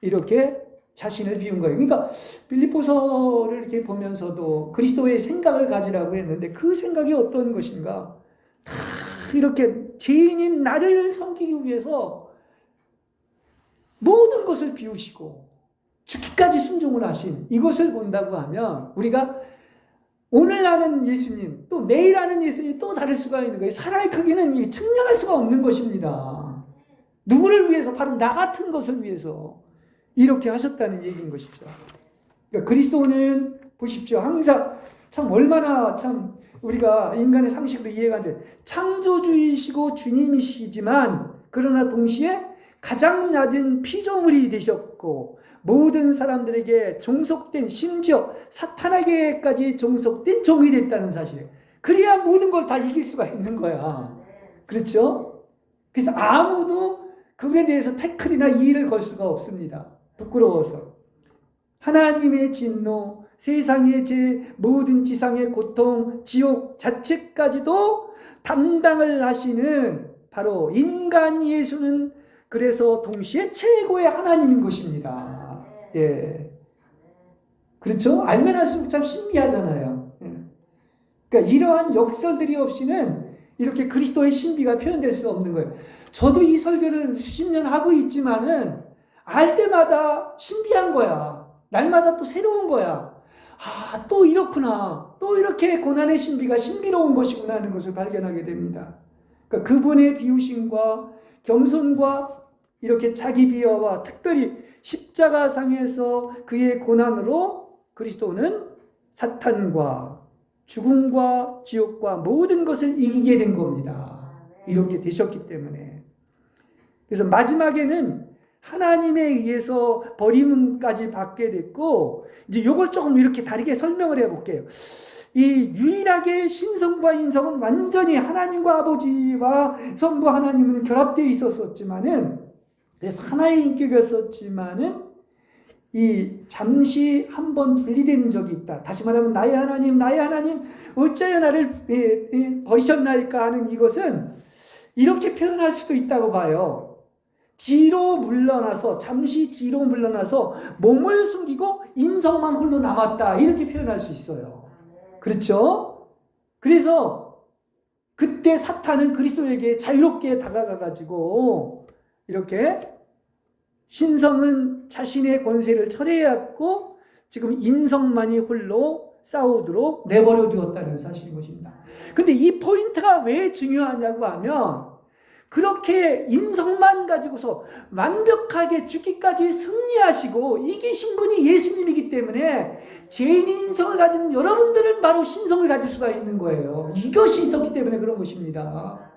이렇게 자신을 비운 거예요. 그러니까 빌립보서를 이렇게 보면서도 그리스도의 생각을 가지라고 했는데 그 생각이 어떤 것인가? 다 이렇게 죄인인 나를 섬기기 위해서 모든 것을 비우시고 죽기까지 순종을 하신 이것을 본다고 하면 우리가 오늘 아는 예수님 또 내일 아는 예수님이 또 다를 수가 있는 거예요. 사랑의 크기는 측량할 수가 없는 것입니다. 누구를 위해서? 바로 나 같은 것을 위해서 이렇게 하셨다는 얘기인 것이죠. 그러니까 그리스도는 보십시오. 항상 참 얼마나 참 우리가 인간의 상식으로 이해가 안 돼. 창조주이시고 주님이시지만 그러나 동시에 가장 낮은 피조물이 되셨고 모든 사람들에게 종속된 심지어 사탄에게까지 종속된 종이 됐다는 사실이에요. 그래야 모든 걸 다 이길 수가 있는 거야. 그렇죠? 그래서 아무도 그분에 대해서 태클이나 이의를 걸 수가 없습니다. 부끄러워서. 하나님의 진노, 세상의 죄, 모든 지상의 고통, 지옥 자체까지도 담당을 하시는 바로 인간 예수는 그래서 동시에 최고의 하나님인 것입니다. 예. 그렇죠? 알면 할수록 참 신비하잖아요. 예. 그러니까 이러한 역설들이 없이는 이렇게 그리스도의 신비가 표현될 수 없는 거예요. 저도 이 설교를 수십 년 하고 있지만은 알 때마다 신비한 거야. 날마다 또 새로운 거야. 아, 또 이렇구나. 또 이렇게 고난의 신비가 신비로운 것이구나 하는 것을 발견하게 됩니다. 그러니까 그분의 비우심과 겸손과 이렇게 자기 비하와 특별히 십자가상에서 그의 고난으로 그리스도는 사탄과 죽음과 지옥과 모든 것을 이기게 된 겁니다. 이렇게 되셨기 때문에. 그래서 마지막에는 하나님에 의해서 버림까지 받게 됐고, 이제 요걸 조금 이렇게 다르게 설명을 해볼게요. 이 유일하게 신성과 인성은 완전히 하나님과 아버지와 성부 하나님은 결합되어 있었지만은, 그래서 하나의 인격이었었지만은 이 잠시 한번 분리된 적이 있다. 다시 말하면 나의 하나님 어찌하여 나를 버리셨나이까 하는 이것은 이렇게 표현할 수도 있다고 봐요. 잠시 뒤로 물러나서 몸을 숨기고 인성만 홀로 남았다. 이렇게 표현할 수 있어요. 그렇죠? 그래서 그때 사탄은 그리스도에게 자유롭게 다가가가지고 이렇게 신성은 자신의 권세를 철회하고 지금 인성만이 홀로 싸우도록 내버려 두었다는 사실인 것입니다. 근데 이 포인트가 왜 중요하냐고 하면, 그렇게 인성만 가지고서 완벽하게 죽기까지 승리하시고 이기신 분이 예수님이기 때문에 죄인인 인성을 가진 여러분들은 바로 신성을 가질 수가 있는 거예요. 이것이 있었기 때문에 그런 것입니다.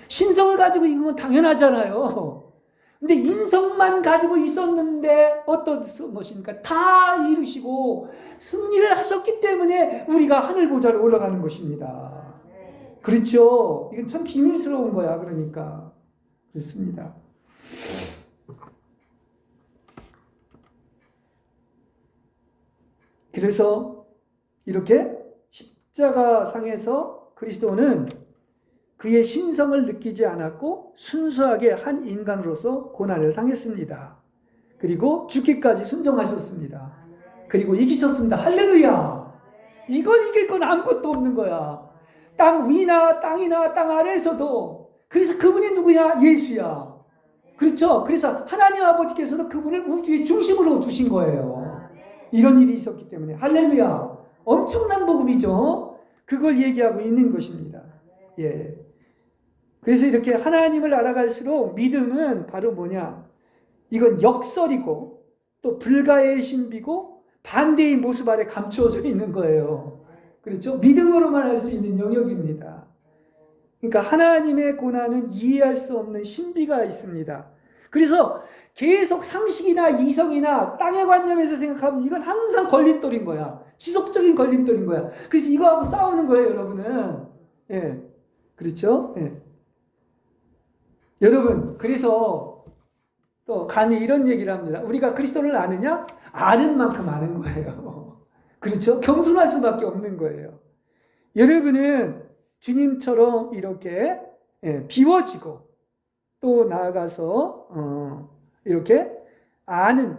신성을 가지고 이건 건 당연하잖아요. 근데 인성만 가지고 있었는데 어떤 것입니까? 다 이루시고 승리를 하셨기 때문에 우리가 하늘 보좌로 올라가는 것입니다. 그렇죠? 이건 참 비밀스러운 거야. 그러니까 그렇습니다. 그래서 이렇게 십자가 상에서 그리스도는 그의 신성을 느끼지 않았고 순수하게 한 인간으로서 고난을 당했습니다. 그리고 죽기까지 순종하셨습니다. 그리고 이기셨습니다. 할렐루야! 이걸 이길 건 아무것도 없는 거야. 땅 위나 땅이나 땅 아래에서도. 그래서 그분이 누구야? 예수야. 그렇죠? 그래서 하나님 아버지께서도 그분을 우주의 중심으로 두신 거예요. 이런 일이 있었기 때문에. 할렐루야! 엄청난 복음이죠. 그걸 얘기하고 있는 것입니다. 예. 그래서 이렇게 하나님을 알아갈수록 믿음은 바로 뭐냐? 이건 역설이고 또 불가의 신비고 반대의 모습 아래 감추어져 있는 거예요. 그렇죠? 믿음으로만 할 수 있는 영역입니다. 그러니까 하나님의 고난은 이해할 수 없는 신비가 있습니다. 그래서 계속 상식이나 이성이나 땅의 관념에서 생각하면 이건 항상 걸림돌인 거야. 지속적인 걸림돌인 거야. 그래서 이거하고 싸우는 거예요, 여러분은. 예. 그렇죠? 예. 여러분, 그래서 또 감히 이런 얘기를 합니다. 우리가 그리스도를 아느냐? 아는 만큼 아는 거예요. 그렇죠? 겸손할 수밖에 없는 거예요. 여러분은 주님처럼 이렇게 비워지고 또 나아가서 이렇게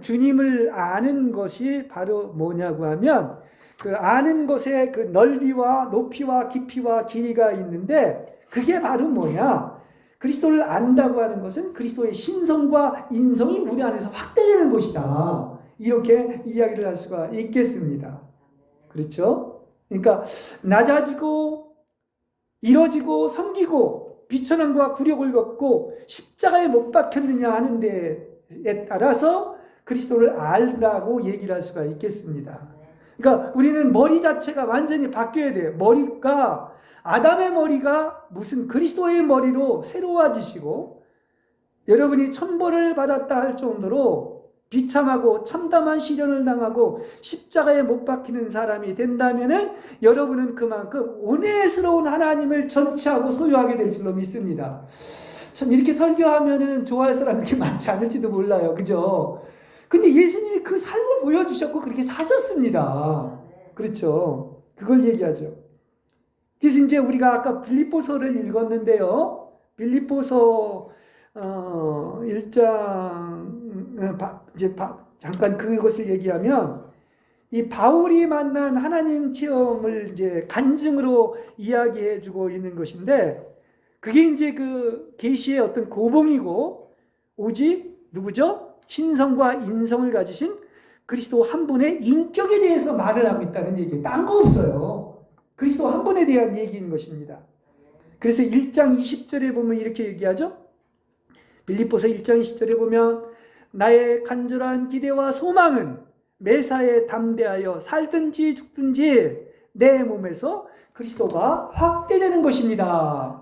주님을 아는 것이 바로 뭐냐고 하면, 그 아는 것에 그 넓이와 높이와 깊이와 길이가 있는데, 그게 바로 뭐냐? 그리스도를 안다고 하는 것은 그리스도의 신성과 인성이 우리 안에서 확대되는 것이다. 이렇게 이야기를 할 수가 있겠습니다. 그렇죠? 그러니까 낮아지고 이뤄지고 섬기고 비천함과 굴욕을 겪고 십자가에 못 박혔느냐 하는 데에 따라서 그리스도를 안다고 얘기를 할 수가 있겠습니다. 그러니까 우리는 머리 자체가 완전히 바뀌어야 돼요. 머리가, 아담의 머리가 무슨 그리스도의 머리로 새로워지시고, 여러분이 천벌을 받았다 할 정도로 비참하고 참담한 시련을 당하고 십자가에 못 박히는 사람이 된다면은 여러분은 그만큼 은혜스러운 하나님을 전치하고 소유하게 될 줄로 믿습니다. 참 이렇게 설교하면은 좋아할 사람들이 많지 않을지도 몰라요. 그죠? 근데 예수님이 그 삶을 보여주셨고 그렇게 사셨습니다. 그렇죠? 그걸 얘기하죠. 그래서 이제 우리가 아까 빌립보서를 읽었는데요. 빌립보서 1장 잠깐 그것을 얘기하면, 이 바울이 만난 하나님 체험을 이제 간증으로 이야기해주고 있는 것인데, 그게 이제 그 계시의 어떤 고봉이고, 오직 누구죠? 신성과 인성을 가지신 그리스도 한 분의 인격에 대해서 말을 하고 있다는 얘기예요. 딴 거 없어요. 그리스도 한 분에 대한 얘기인 것입니다. 그래서 1장 20절에 보면 이렇게 얘기하죠. 빌립보서 1장 20절에 보면, 나의 간절한 기대와 소망은 매사에 담대하여 살든지 죽든지 내 몸에서 그리스도가 확대되는 것입니다.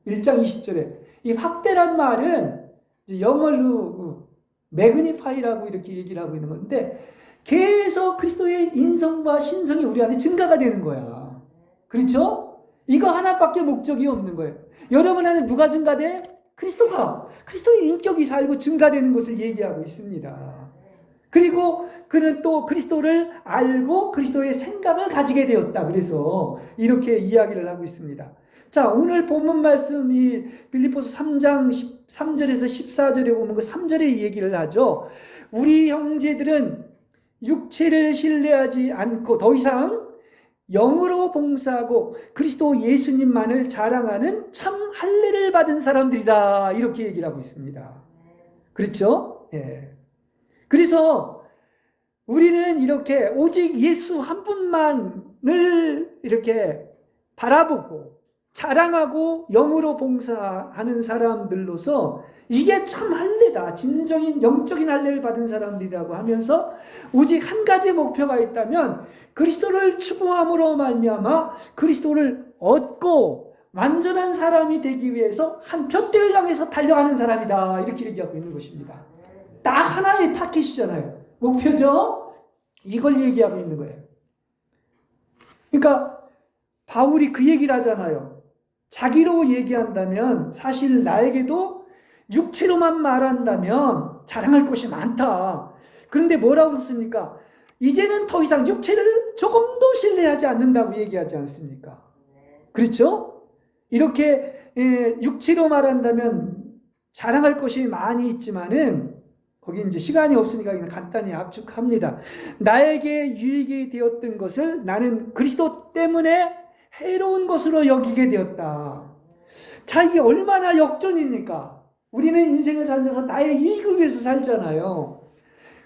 1장 20절에. 이 확대란 말은 이제 영어로 매그니파이라고 이렇게 얘기를 하고 있는 건데 계속 그리스도의 인성과 신성이 우리 안에 증가가 되는 거야. 그렇죠? 이거 하나밖에 목적이 없는 거예요. 여러분 안에 누가 증가돼? 그리스도의 인격이 살고 증가되는 것을 얘기하고 있습니다. 그리고 그는 또 그리스도를 알고 그리스도의 생각을 가지게 되었다. 그래서 이렇게 이야기를 하고 있습니다. 자, 오늘 본문 말씀이 빌립보서 3장 3절에서 14절에 보면 그 3절에 이 얘기를 하죠. 우리 형제들은 육체를 신뢰하지 않고 더 이상 영으로 봉사하고 그리스도 예수님만을 자랑하는 참 할례를 받은 사람들이다. 이렇게 얘기를 하고 있습니다. 그렇죠? 예. 그래서 우리는 이렇게 오직 예수 한 분만을 이렇게 바라보고 자랑하고 영으로 봉사하는 사람들로서 이게 참 할례다. 진정인 영적인 할례를 받은 사람들이라고 하면서 오직 한 가지 목표가 있다면 그리스도를 추구함으로 말미암아 그리스도를 얻고 완전한 사람이 되기 위해서 한 둯대를 향해서 달려가는 사람이다. 이렇게 얘기하고 있는 것입니다. 딱 하나의 타깃이잖아요. 목표죠? 이걸 얘기하고 있는 거예요. 그러니까 바울이 그 얘기를 하잖아요. 자기로 얘기한다면 사실 나에게도 육체로만 말한다면 자랑할 것이 많다. 그런데 뭐라고 했습니까? 이제는 더 이상 육체를 조금도 신뢰하지 않는다고 얘기하지 않습니까? 그렇죠? 이렇게 육체로 말한다면 자랑할 것이 많이 있지만은 거기 이제 시간이 없으니까 그냥 간단히 압축합니다. 나에게 유익이 되었던 것을 나는 그리스도 때문에 해로운 것으로 여기게 되었다. 자, 이게 얼마나 역전입니까? 우리는 인생을 살면서 나의 유익을 위해서 살잖아요.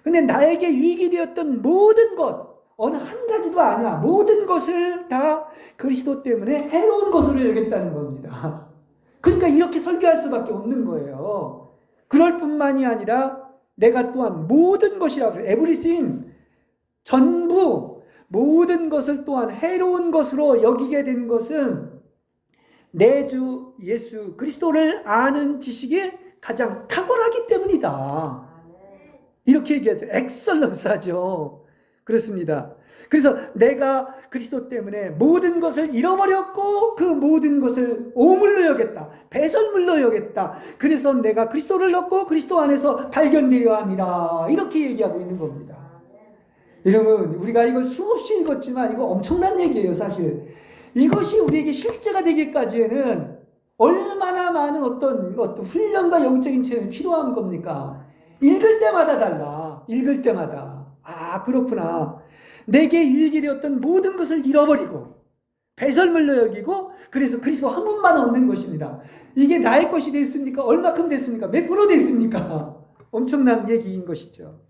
근데 나에게 유익이 되었던 모든 것, 어느 한 가지도 아니야. 모든 것을 다 그리스도 때문에 해로운 것으로 여겼다는 겁니다. 그러니까 이렇게 설교할 수밖에 없는 거예요. 그럴 뿐만이 아니라 내가 또한 모든 것이라고 해서 everything, 전부 모든 것을 또한 해로운 것으로 여기게 된 것은 내 주 예수 그리스도를 아는 지식이 가장 탁월하기 때문이다. 이렇게 얘기하죠. 엑설런스하죠. 그렇습니다. 그래서 내가 그리스도 때문에 모든 것을 잃어버렸고 그 모든 것을 오물로 여겼다. 배설물로 여겼다. 그래서 내가 그리스도를 얻고 그리스도 안에서 발견되려 함이라. 이렇게 얘기하고 있는 겁니다. 여러분, 우리가 이걸 수없이 읽었지만 이거 엄청난 얘기예요, 사실. 이것이 우리에게 실제가 되기까지에는 얼마나 많은 어떤 훈련과 영적인 체험이 필요한 겁니까? 읽을 때마다 달라. 읽을 때마다. 아, 그렇구나. 내게 유익이 되었던 모든 것을 잃어버리고 배설물로 여기고 그래서 그리스도 한 분만 얻는 것입니다. 이게 나의 것이 됐습니까? 얼마큼 됐습니까? 몇 프로 됐습니까? 엄청난 얘기인 것이죠.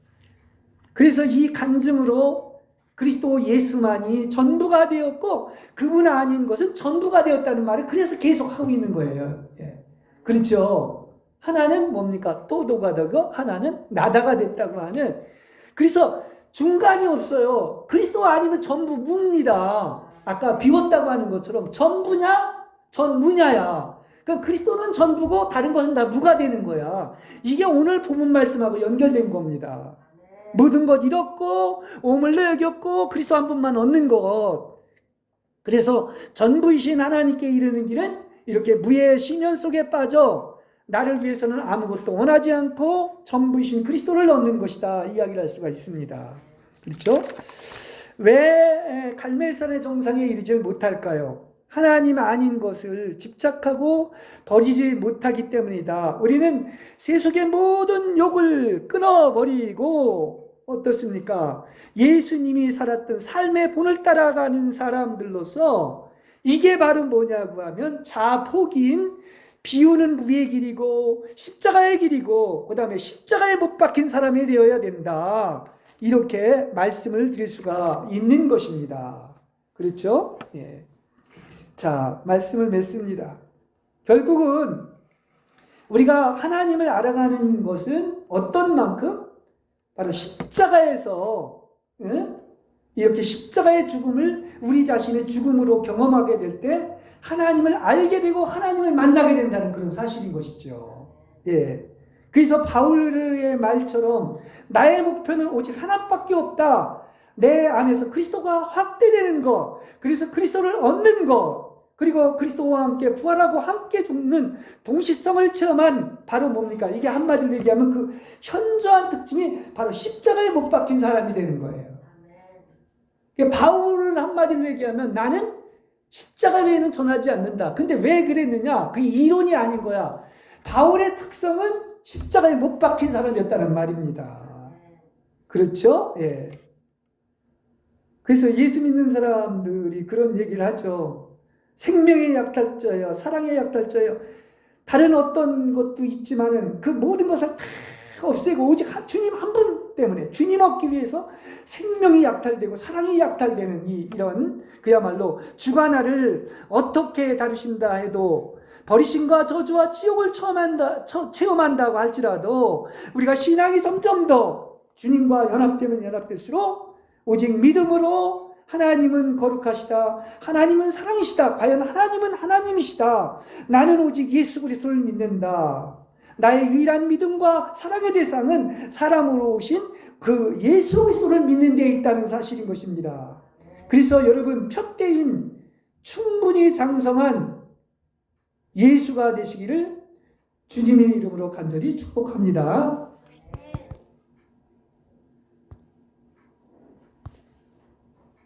그래서 이 간증으로 그리스도 예수만이 전부가 되었고 그분 아닌 것은 전부가 되었다는 말을 그래서 계속 하고 있는 거예요. 예. 그렇죠. 하나는 뭡니까? 또도가 되고 하나는 나다가 됐다고 하는. 그래서 중간이 없어요. 그리스도 아니면 전부 무입니다. 아까 비웠다고 하는 것처럼 전부냐? 전무냐야. 그러니까 그리스도는 전부고 다른 것은 다 무가 되는 거야. 이게 오늘 본문 말씀하고 연결된 겁니다. 모든 것 잃었고 오물로 여겼고 그리스도 한 분만 얻는 것. 그래서 전부이신 하나님께 이르는 길은 이렇게 무의 시련 속에 빠져 나를 위해서는 아무것도 원하지 않고 전부이신 그리스도를 얻는 것이다. 이야기를 할 수가 있습니다. 그렇죠? 왜 갈멜산의 정상에 이르지 못할까요? 하나님 아닌 것을 집착하고 버리지 못하기 때문이다. 우리는 세속의 모든 욕을 끊어버리고 어떻습니까? 예수님이 살았던 삶의 본을 따라가는 사람들로서 이게 바로 뭐냐고 하면 자포기인 비우는 무의 길이고 십자가의 길이고 그 다음에 십자가에 못 박힌 사람이 되어야 된다. 이렇게 말씀을 드릴 수가 있는 것입니다. 그렇죠? 예. 자, 말씀을 맺습니다. 결국은 우리가 하나님을 알아가는 것은 어떤 만큼? 바로 십자가에서 이렇게 십자가의 죽음을 우리 자신의 죽음으로 경험하게 될 때 하나님을 알게 되고 하나님을 만나게 된다는 그런 사실인 것이죠. 예. 그래서 바울의 말처럼 나의 목표는 오직 하나밖에 없다. 내 안에서 그리스도가 확대되는 것, 그래서 그리스도를 얻는 것, 그리고 그리스도와 함께 부활하고 함께 죽는 동시성을 체험한 바로 뭡니까? 이게 한마디로 얘기하면 그 현저한 특징이 바로 십자가에 못 박힌 사람이 되는 거예요. 바울은 한마디로 얘기하면 나는 십자가 외에는 전하지 않는다. 근데 왜 그랬느냐? 그 이론이 아닌 거야. 바울의 특성은 십자가에 못 박힌 사람이었다는 말입니다. 그렇죠? 예. 그래서 예수 믿는 사람들이 그런 얘기를 하죠. 생명의 약탈자여, 사랑의 약탈자여. 다른 어떤 것도 있지만은 그 모든 것을 다 없애고 오직 주님 한 분 때문에 주님 얻기 위해서 생명이 약탈되고 사랑이 약탈되는 이런 그야말로 주가 나를 어떻게 다루신다 해도 버리심과 저주와 지옥을 체험한다고 할지라도 우리가 신앙이 점점 더 주님과 연합되면 연합될수록 오직 믿음으로 하나님은 거룩하시다. 하나님은 사랑이시다. 과연 하나님은 하나님이시다. 나는 오직 예수 그리스도를 믿는다. 나의 유일한 믿음과 사랑의 대상은 사람으로 오신 그 예수 그리스도를 믿는 데 있다는 사실인 것입니다. 그래서 여러분 첫대인 충분히 장성한 예수가 되시기를 주님의 이름으로 간절히 축복합니다.